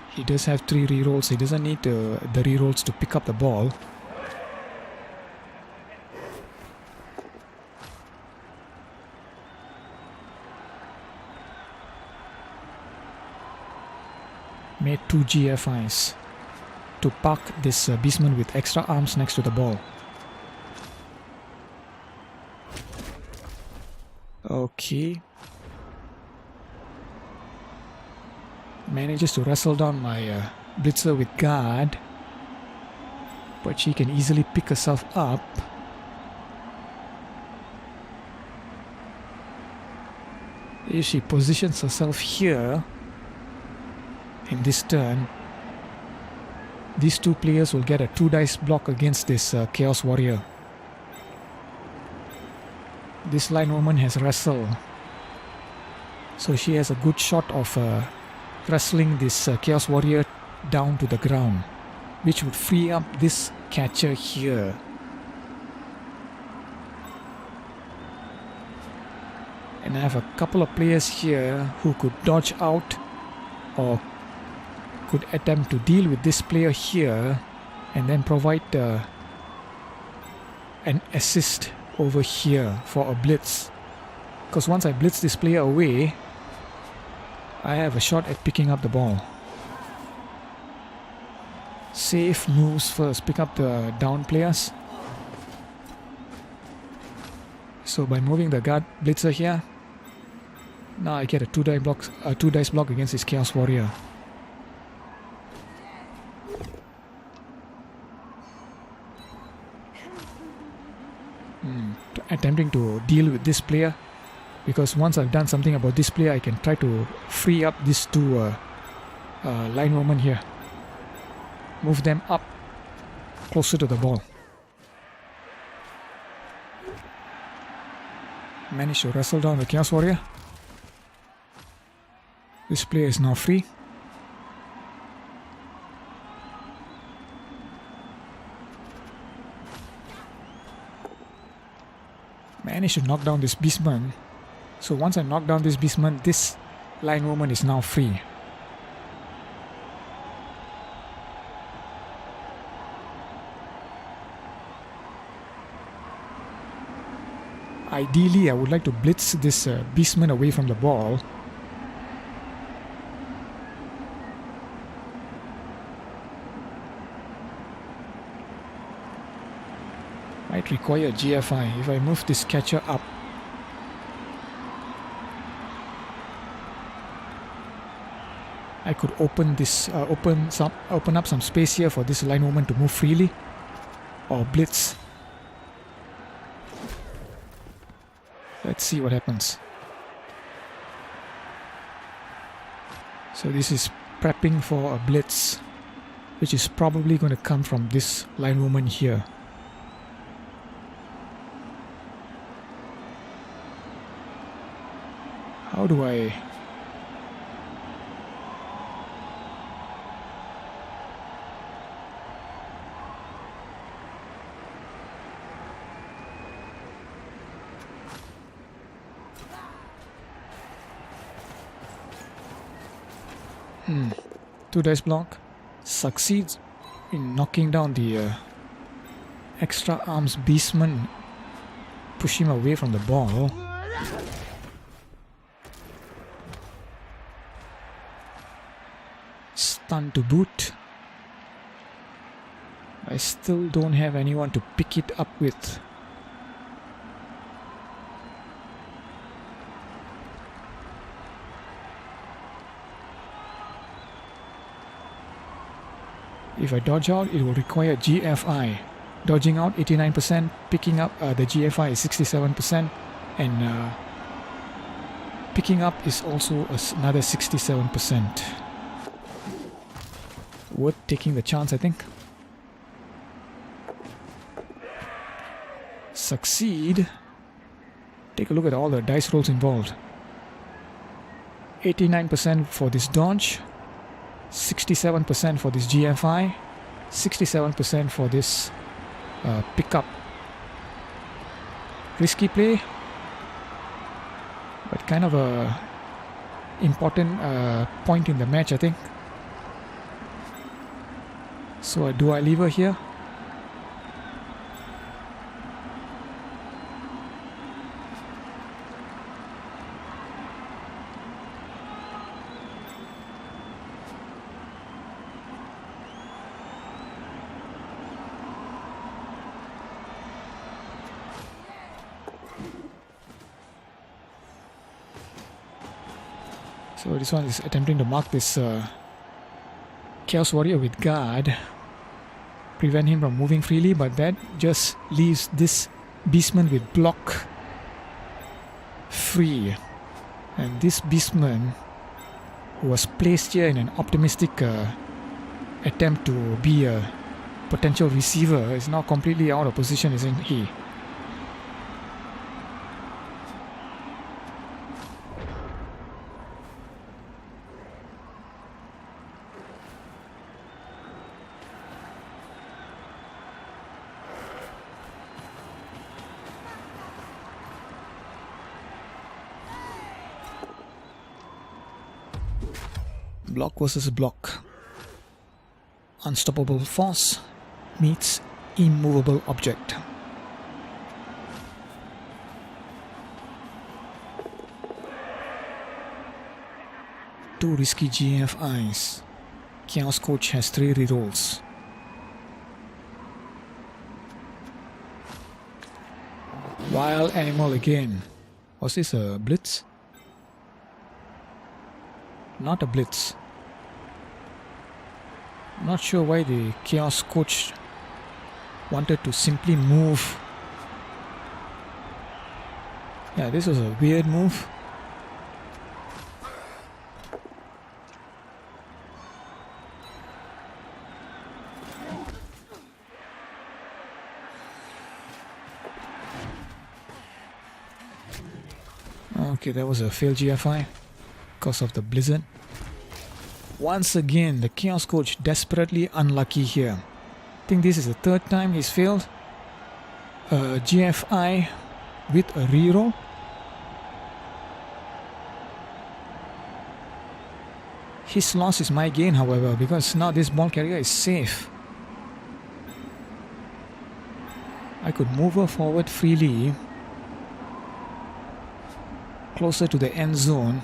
He does have 3 rerolls. He doesn't need the rerolls to pick up the ball. Made 2 GFIs to park this beastman with extra arms next to the ball. Okay. Manages to wrestle down my blitzer with guard, but she can easily pick herself up. If she positions herself here in this turn, these 2 players will get a 2 dice block against this Chaos Warrior. This line woman has wrestle, so she has a good shot of wrestling this Chaos Warrior down to the ground, which would free up this catcher here. And I have a couple of players here who could dodge out or could attempt to deal with this player here and then provide an assist over here for a blitz. Because once I blitz this player away, I have a shot at picking up the ball. Safe moves first, pick up the down players. So by moving the guard blitzer here, now I get a 2 dice block against this Chaos Warrior. Attempting to deal with this player, because once I've done something about this player, I can try to free up these 2 line women here. Move them up closer to the ball. Manage to wrestle down the Chaos Warrior. This player is now free. Managed to knock down this beastman. So once I knock down this beastman, this line woman is now free. Ideally, I would like to blitz this beastman away from the ball. Might require a GFI if I move this catcher up. I could open this, open up some space here for this line woman to move freely, or blitz. Let's see what happens. So this is prepping for a blitz, which is probably going to come from this line woman here. How do I... Two dice block. Succeeds in knocking down the extra arms beastman. Push him away from the ball. Stun to boot. I still don't have anyone to pick it up with. If I dodge out, it will require GFI. Dodging out 89%, picking up the GFI is 67%, and picking up is also another 67%. Worth taking the chance, I think. Succeed. Take a look at all the dice rolls involved. 89% for this dodge, 67% for this GFI, 67% for this pickup. Risky play, but kind of a important point in the match, I think. So do I leave her here? So this one is attempting to mark this Chaos Warrior with guard, prevent him from moving freely, but that just leaves this beastman with block free. And this beastman, who was placed here in an optimistic attempt to be a potential receiver, is now completely out of position, isn't he? Block versus block. Unstoppable force meets immovable object. Two risky GFIs. Chaos Coach has 3 rerolls. Wild animal again. Was this a blitz? Not a blitz. Not sure why the Chaos Coach wanted to simply move. Yeah, this was a weird move. Okay, that was a failed GFI because of the blizzard. Once again, the Chaos Coach desperately unlucky here. I think this is the 3rd time he's failed. GFI with a reroll. His loss is my gain, however, because now this ball carrier is safe. I could move her forward freely, closer to the end zone,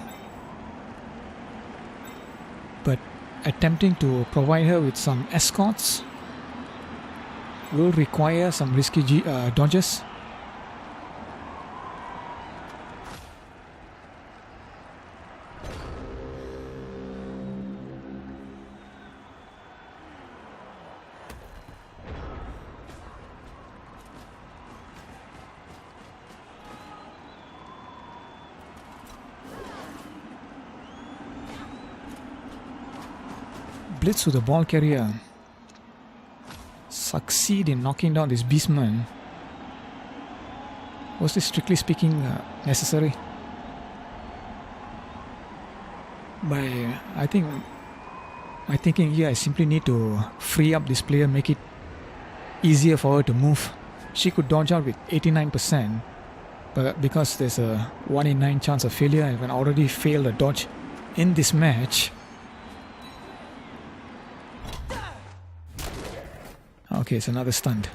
but attempting to provide her with some escorts will require some risky dodges. Blitz with the ball carrier. Succeed in knocking down this beastman. Was this strictly speaking necessary? But I think my thinking here, I simply need to free up this player, make it easier for her to move. She could dodge out with 89%, but because there's a 1 in 9 chance of failure, and when I already failed a dodge in this match, Okay, it's another stunt.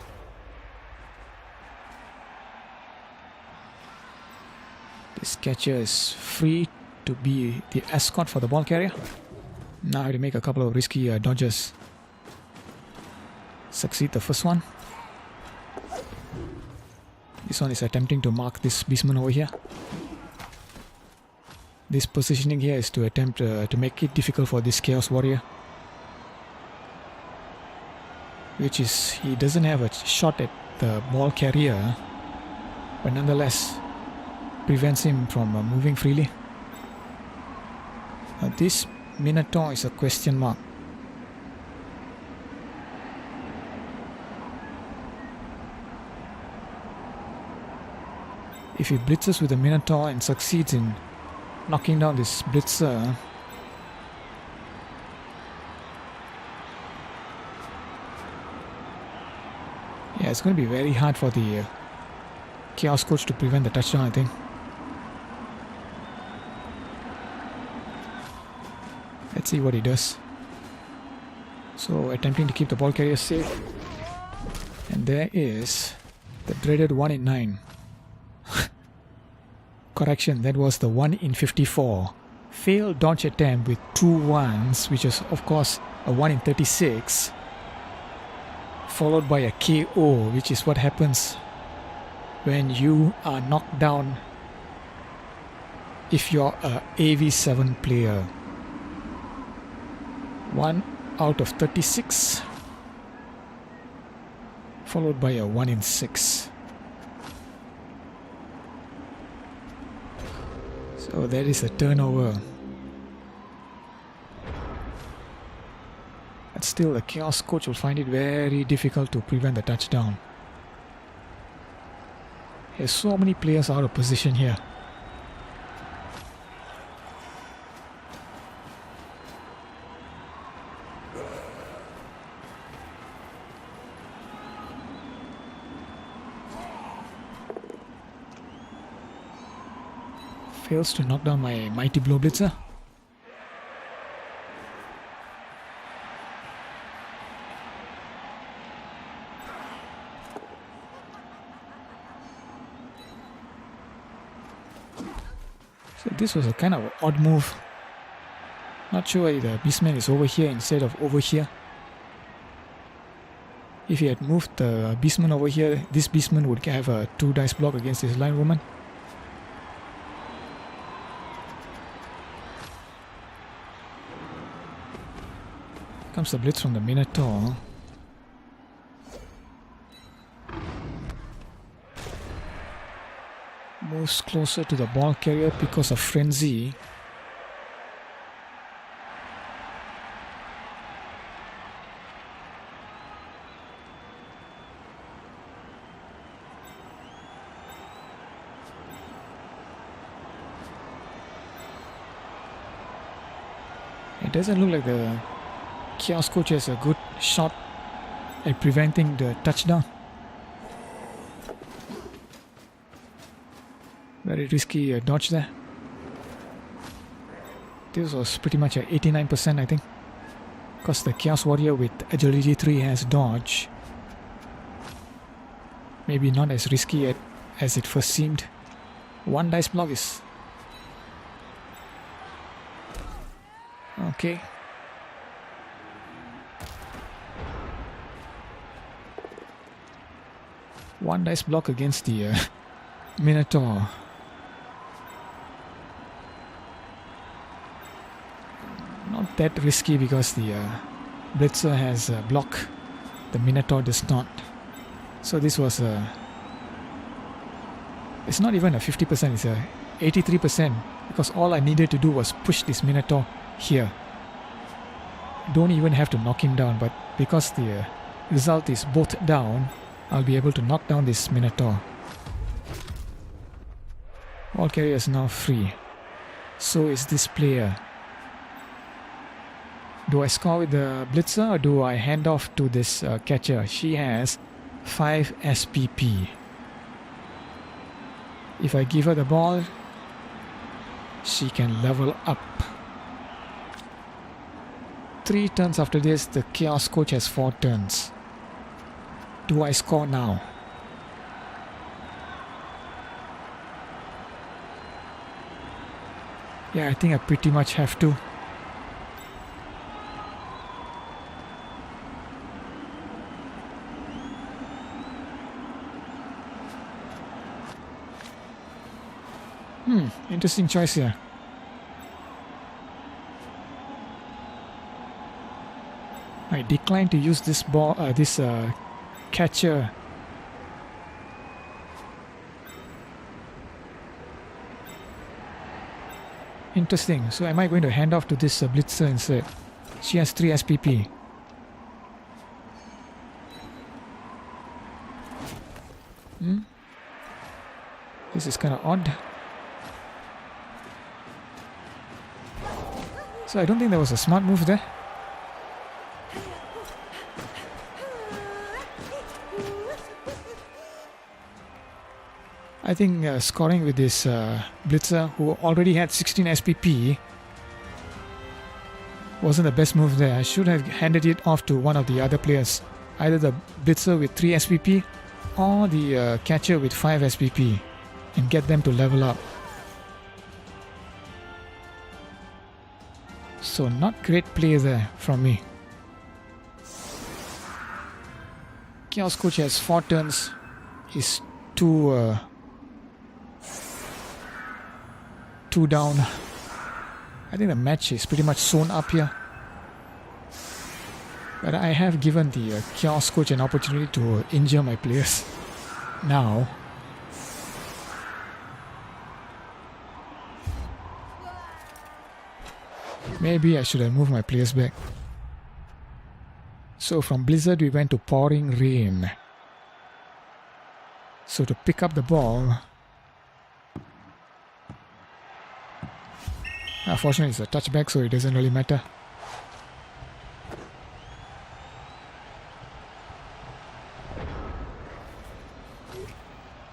This catcher is free to be the escort for the ball carrier. Now I have to make a couple of risky dodges. Succeed the first one. This one is attempting to mark this beastman over here. This positioning here is to attempt to make it difficult for this Chaos Warrior. Which is, he doesn't have a shot at the ball carrier, but nonetheless prevents him from moving freely. This Minotaur is a question mark. If he blitzes with the Minotaur and succeeds in knocking down this blitzer, yeah, it's going to be very hard for the Chaos Coach to prevent the touchdown, I think. Let's see what he does. So, attempting to keep the ball carrier safe. And there is the dreaded 1 in 9. Correction, that was the 1 in 54. Failed dodge attempt with 2 1s, which is of course a 1 in 36. Followed by a KO, which is what happens when you are knocked down if you're a AV7 player. 1 out of 36, followed by a 1 in 6. So that is a turnover. But still, the Chaos Coach will find it very difficult to prevent the touchdown. There's so many players out of position here. Fails to knock down my mighty blow blitzer. So this was a kind of odd move. Not sure why the beastman is over here instead of over here. If he had moved the beastman over here, this beastman would have a 2 dice block against his line woman. Comes the blitz from the Minotaur. Moves closer to the ball carrier because of frenzy. It doesn't look like the Chaos Coach has a good shot at preventing the touchdown. Very risky dodge there. This was pretty much at 89%, I think, because the Chaos Warrior with Agility 3 has dodge. Maybe not as risky as it first seemed. 1 dice block is okay. One dice block against the Minotaur. Not that risky because the Blitzer has a block. The Minotaur does not. So this was a... It's not even a 50%, it's a 83%. Because all I needed to do was push this Minotaur here. Don't even have to knock him down, but because the result is both down, I'll be able to knock down this Minotaur. Ball carrier is now free. So is this player. Do I score with the Blitzer or do I hand off to this catcher? She has 5 SPP. If I give her the ball, she can level up. 3 turns after this, the Chaos Coach has 4 turns. do I score now? Yeah, I think I pretty much have to. Interesting choice here. I decline to use this ball, catcher. Interesting. So am I going to hand off to this blitzer instead? She has 3 SPP. This is kind of odd. So I don't think there was a smart move there. I think scoring with this blitzer, who already had 16 SPP, wasn't the best move there. I should have handed it off to one of the other players. Either the blitzer with 3 SPP or the catcher with 5 SPP, and get them to level up. So not great play there from me. Chaos Coach has 4 turns. He's 2 down. I think the match is pretty much sewn up here. But I have given the Chaos Coach an opportunity to injure my players. Now, maybe I should have moved my players back. So from Blizzard we went to Pouring Rain. So to pick up the ball, unfortunately it's a touchback, so it doesn't really matter.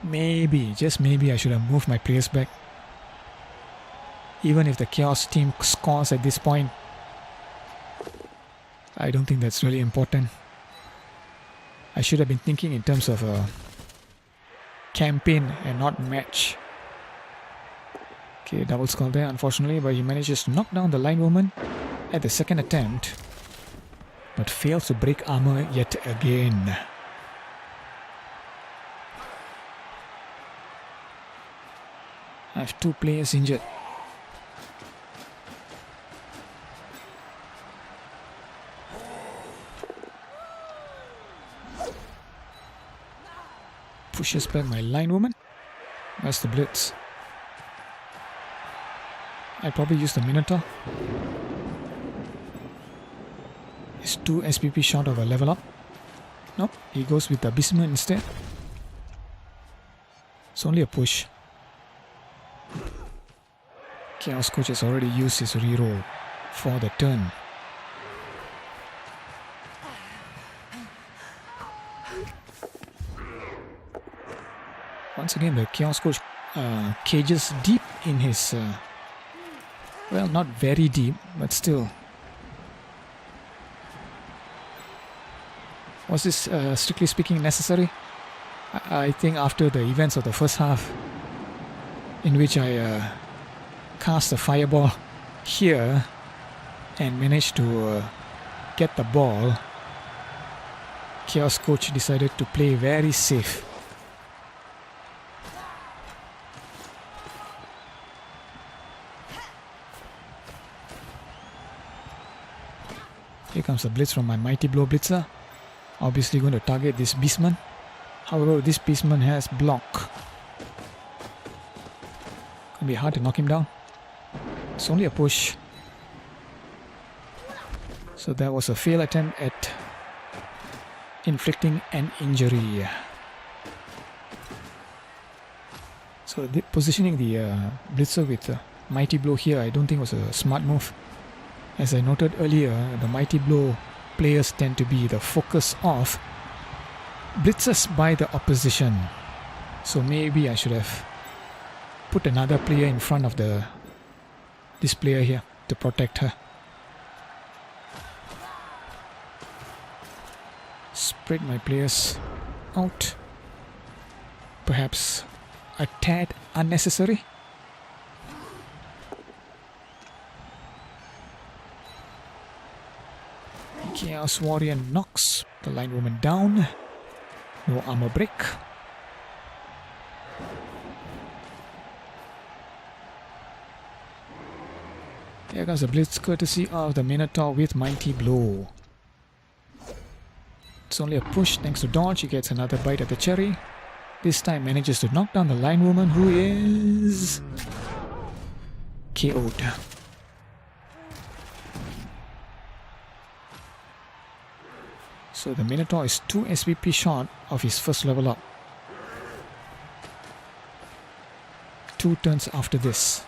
Maybe, just maybe I should have moved my players back. Even if the Chaos team scores at this point, I don't think that's really important. I should have been thinking in terms of a campaign and not match. Okay, double score there unfortunately, but he manages to knock down the line woman at the second attempt, but fails to break armor yet again. I have 2 players injured. Pushes back my line woman. That's the blitz. I'll probably use the Minotaur. He's 2 SPP short of a level up. Nope, he goes with the Abysmal instead. It's only a push. Chaos Coach has already used his reroll for the turn. Once again, the Chaos Coach cages deep in his... well, not very deep, but still. Was this, strictly speaking, necessary? I think after the events of the first half, in which I cast a fireball here and managed to get the ball, Chaos Coach decided to play very safe. Here comes the blitz from my Mighty Blow Blitzer. Obviously going to target this Beastman. However, this Beastman has block. Gonna be hard to knock him down. It's only a push. So that was a failed attempt at inflicting an injury. So positioning the Blitzer with Mighty Blow here, I don't think was a smart move. As I noted earlier, the Mighty Blow players tend to be the focus of blitzers by the opposition. So maybe I should have put another player in front of this player here to protect her. Spread my players. out. Perhaps a tad unnecessary. Chaos Warrior knocks the line woman down. No armor break. Here comes the blitz courtesy of the Minotaur with Mighty Blow. It's only a push thanks to dodge. He gets another bite at the cherry. This time manages to knock down the line woman, who is KO'd. So the Minotaur is 2 SVP short of his first level up. 2 turns after this.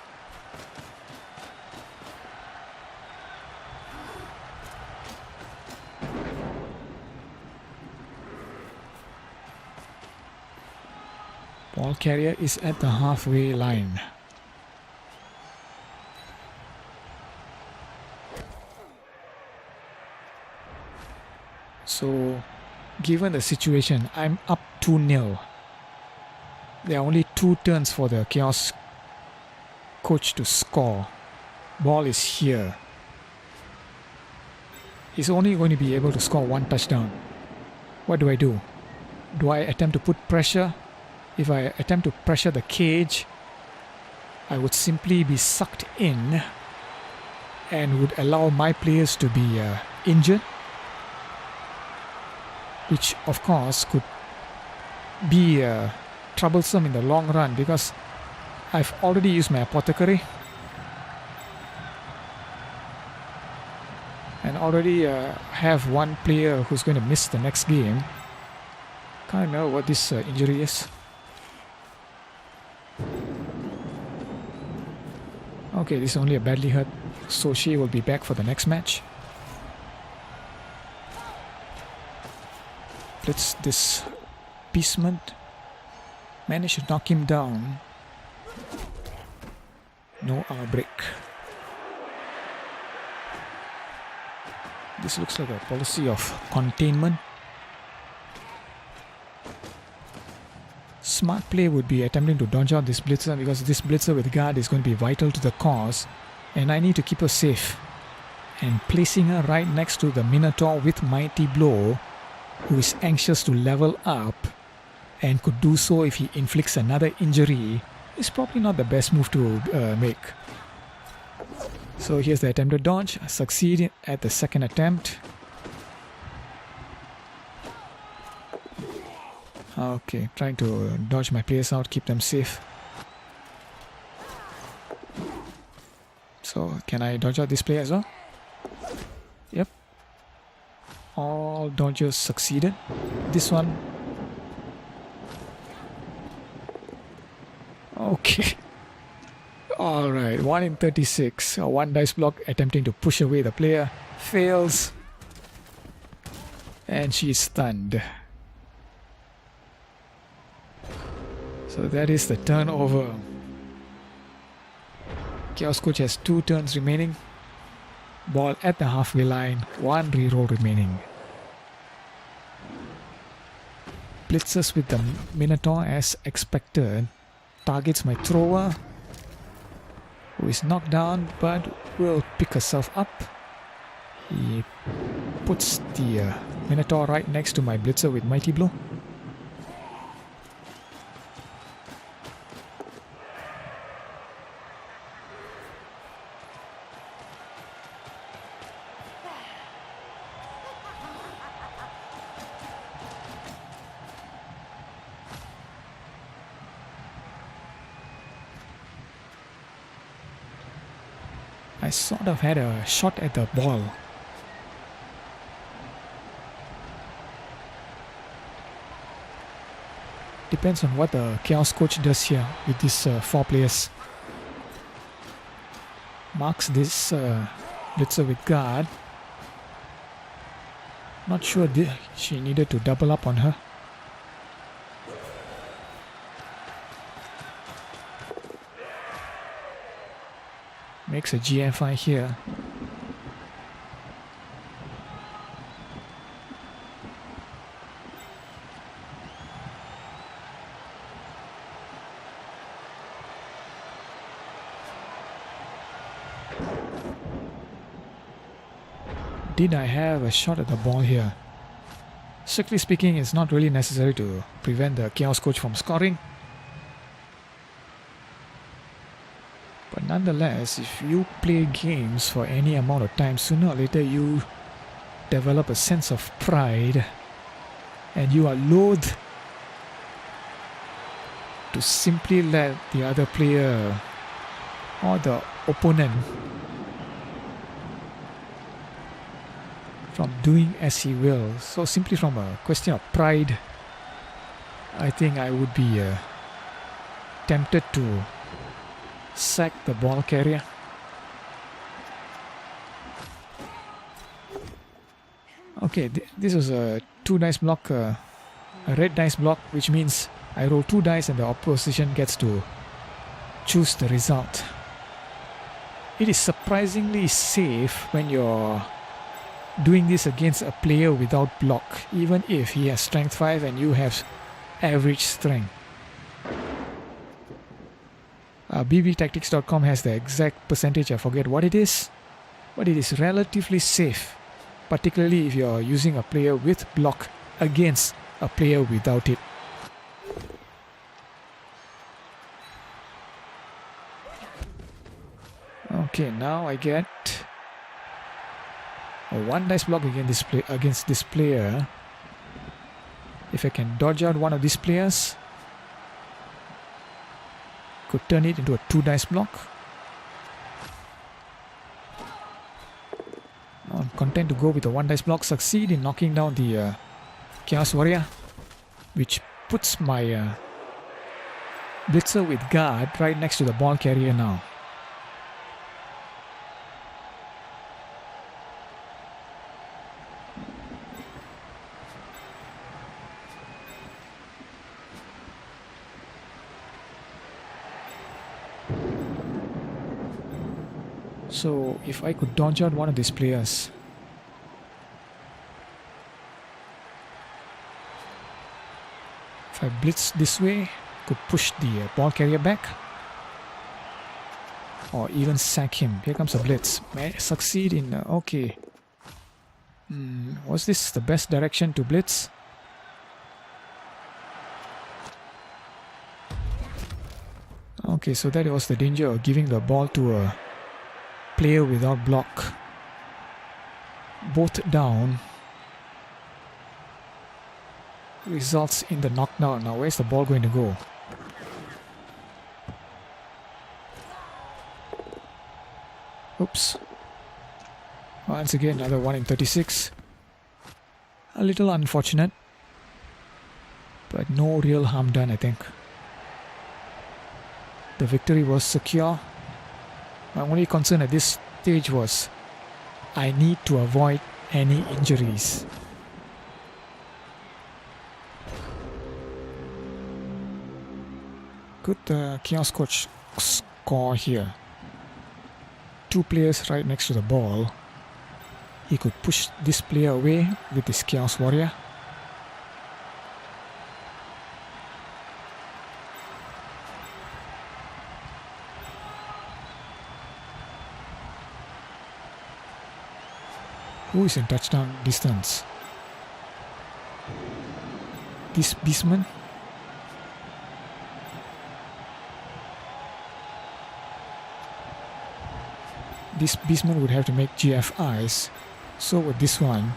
Ball carrier is at the halfway line. So, given the situation, I'm up 2-0. There are only 2 turns for the Chaos coach to score. Ball is here. He's only going to be able to score 1 touchdown. What do? Do I attempt to put pressure? If I attempt to pressure the cage, I would simply be sucked in and would allow my players to be injured, which of course could be troublesome in the long run because I've already used my apothecary and already have 1 player who's going to miss the next game. Can't know what this injury is. Okay, this is only a badly hurt, so she will be back for the next match. Blitz this Beastman. Managed to knock him down. No armor break. This looks like a policy of containment. Smart play would be attempting to dodge out this blitzer because this blitzer with guard is going to be vital to the cause and I need to keep her safe. And placing her right next to the Minotaur with Mighty Blow, who is anxious to level up and could do so if he inflicts another injury, is probably not the best move to make. So here's the attempted dodge. I succeed at the second attempt. Okay, trying to dodge my players out, keep them safe. So, can I dodge out this player as well? Yep. All dodges succeeded. This one. Okay. Alright, 1 in 36. 1 dice block attempting to push away the player. Fails. And she is stunned. So that is the turnover. Chaos Coach has 2 turns remaining. Ball at the halfway line. 1 reroll remaining. Blitzes with the Minotaur as expected. Targets my thrower, who is knocked down but will pick herself up. He puts the Minotaur right next to my blitzer with Mighty Blow. I sort of had a shot at the ball. Depends on what the Chaos Coach does here with these 4 players. Marks this blitzer with guard. Not sure she needed to double up on her. Makes a GFI here. did I have a shot at the ball here? Strictly speaking, it's not really necessary to prevent the Chaos Coach from scoring. But nonetheless, if you play games for any amount of time, sooner or later you develop a sense of pride and you are loath to simply let the other player or the opponent from doing as he will. So simply from a question of pride, I think I would be tempted to sack the ball carrier. Okay, this was a 2 dice block, a red dice block, which means I roll 2 dice and the opposition gets to choose the result. It is surprisingly safe when you're doing this against a player without block, even if he has strength 5 and you have average strength. bbtactics.com has the exact percentage, I forget what it is, but it is relatively safe, particularly if you're using a player with block against a player without it. Okay, now I get a 1 dice block against this player. If I can dodge out one of these players, could turn it into a 2 dice block. Now I'm content to go with a 1 dice block, succeed in knocking down the Chaos Warrior, which puts my Blitzer with guard right next to the ball carrier now. So if I could dodge out one of these players, if I blitz this way, could push the ball carrier back or even sack him. Here comes a blitz. May I succeed in okay. Was this the best direction to blitz? Okay, so that was the danger of giving the ball to a player without block. Both down results in the knockdown. Now where's the ball going to go? Oops. Once again, another 1 in 36. A little unfortunate, but no real harm done, I think. The victory was secure. My only concern at this stage was I need to avoid any injuries. Good Chaos Coach score here. 2 players right next to the ball. He could push this player away with his Chaos Warrior. Who is in touchdown distance? This Beastman? This Beastman would have to make GFIs. So with this one,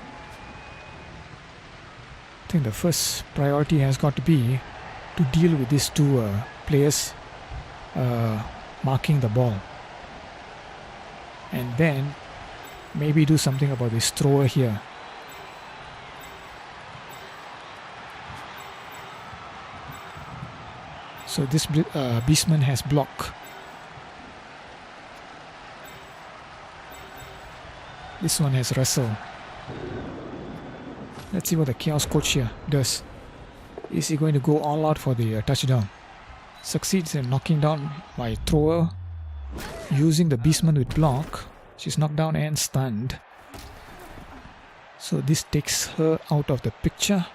I think the first priority has got to be to deal with these 2 players marking the ball. And then maybe do something about this thrower here. So this Beastman has block. This one has wrestle. Let's see what the Chaos Coach here does. Is he going to go all out for the touchdown? Succeeds in knocking down my thrower using the Beastman with block. She's knocked down and stunned. So this takes her out of the picture,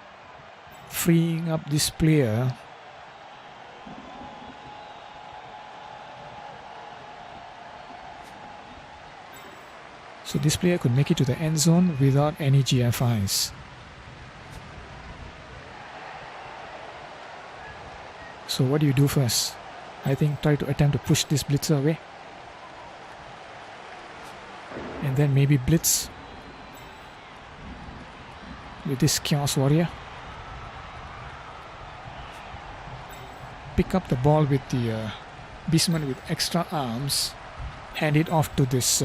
freeing up this player. So this player could make it to the end zone without any GFIs. So what do you do first? I think try to attempt to push this blitzer away. And then maybe blitz with this Chaos Warrior. Pick up the ball with the Beastman with extra arms. Hand it off to this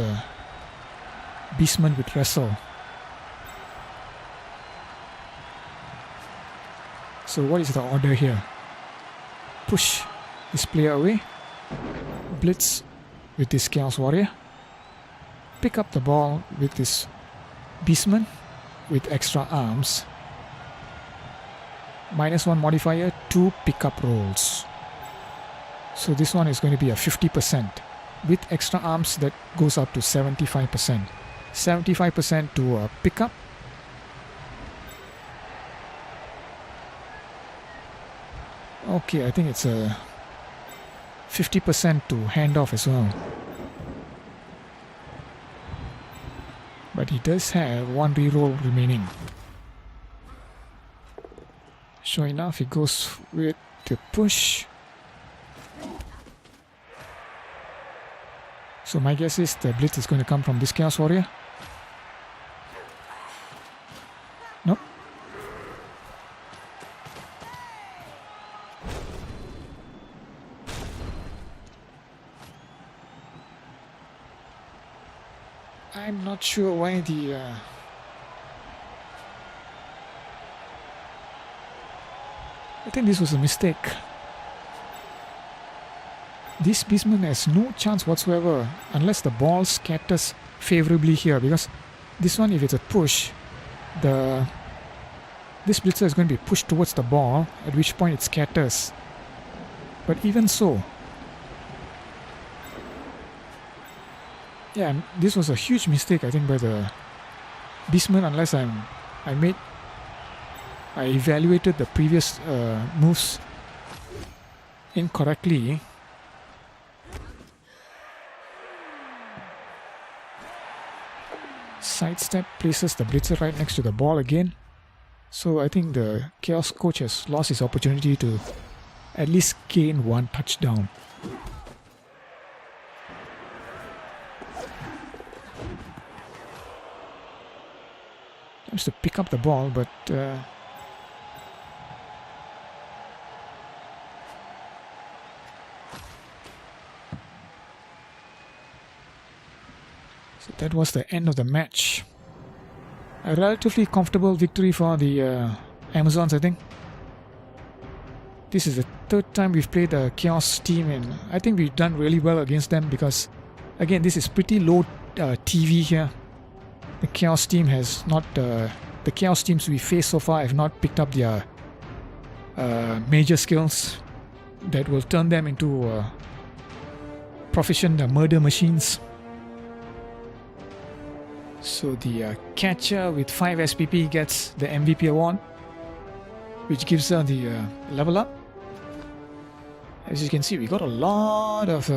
Beastman with Wrestle. So what is the order here? Push this player away. Blitz with this Chaos Warrior. Pick up the ball with this Beastman with extra arms. -1 modifier, 2 pickup rolls. So this one is going to be a 50%. With extra arms that goes up to 75%. 75% to pickup. Okay, I think it's a 50% to handoff as well. But he does have 1 reroll remaining. Sure enough, he goes with the push. So my guess is the blitz is going to come from this Chaos Warrior. Nope. I'm not sure why the I think this was a mistake. This Beastman has no chance whatsoever unless the ball scatters favorably here, because this one, if it's a push, this blitzer is going to be pushed towards the ball, at which point it scatters. But even so, yeah, this was a huge mistake, I think, by the Beastman, unless I evaluated the previous moves incorrectly. Sidestep places the blitzer right next to the ball again. So I think the Chaos coach has lost his opportunity to at least gain 1 touchdown. Attempts to pick up the ball, but so that was the end of the match. A relatively comfortable victory for the Amazons, I think. This is the 3rd time we've played the Chaos team, and I think we've done really well against them because, again, this is pretty low TV here. The Chaos team has not, the Chaos teams we faced so far have not picked up their major skills that will turn them into proficient murder machines. So the catcher with 5 SPP gets the MVP award, which gives her the level up. As you can see, we got a lot of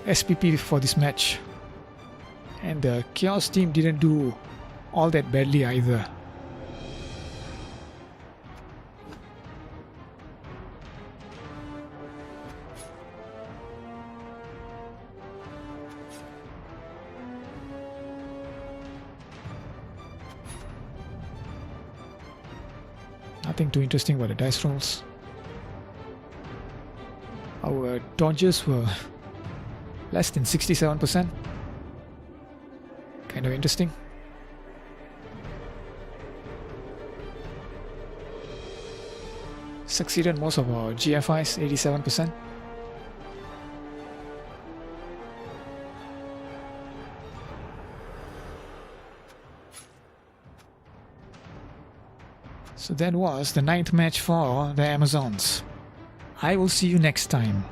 SPP for this match. And the Chaos team didn't do all that badly either. Nothing too interesting about the dice rolls. Our dodges were less than 67%. Kind of interesting. Succeeded most of our GFIs, 87%. So that was the 9th match for the Amazons. I will see you next time.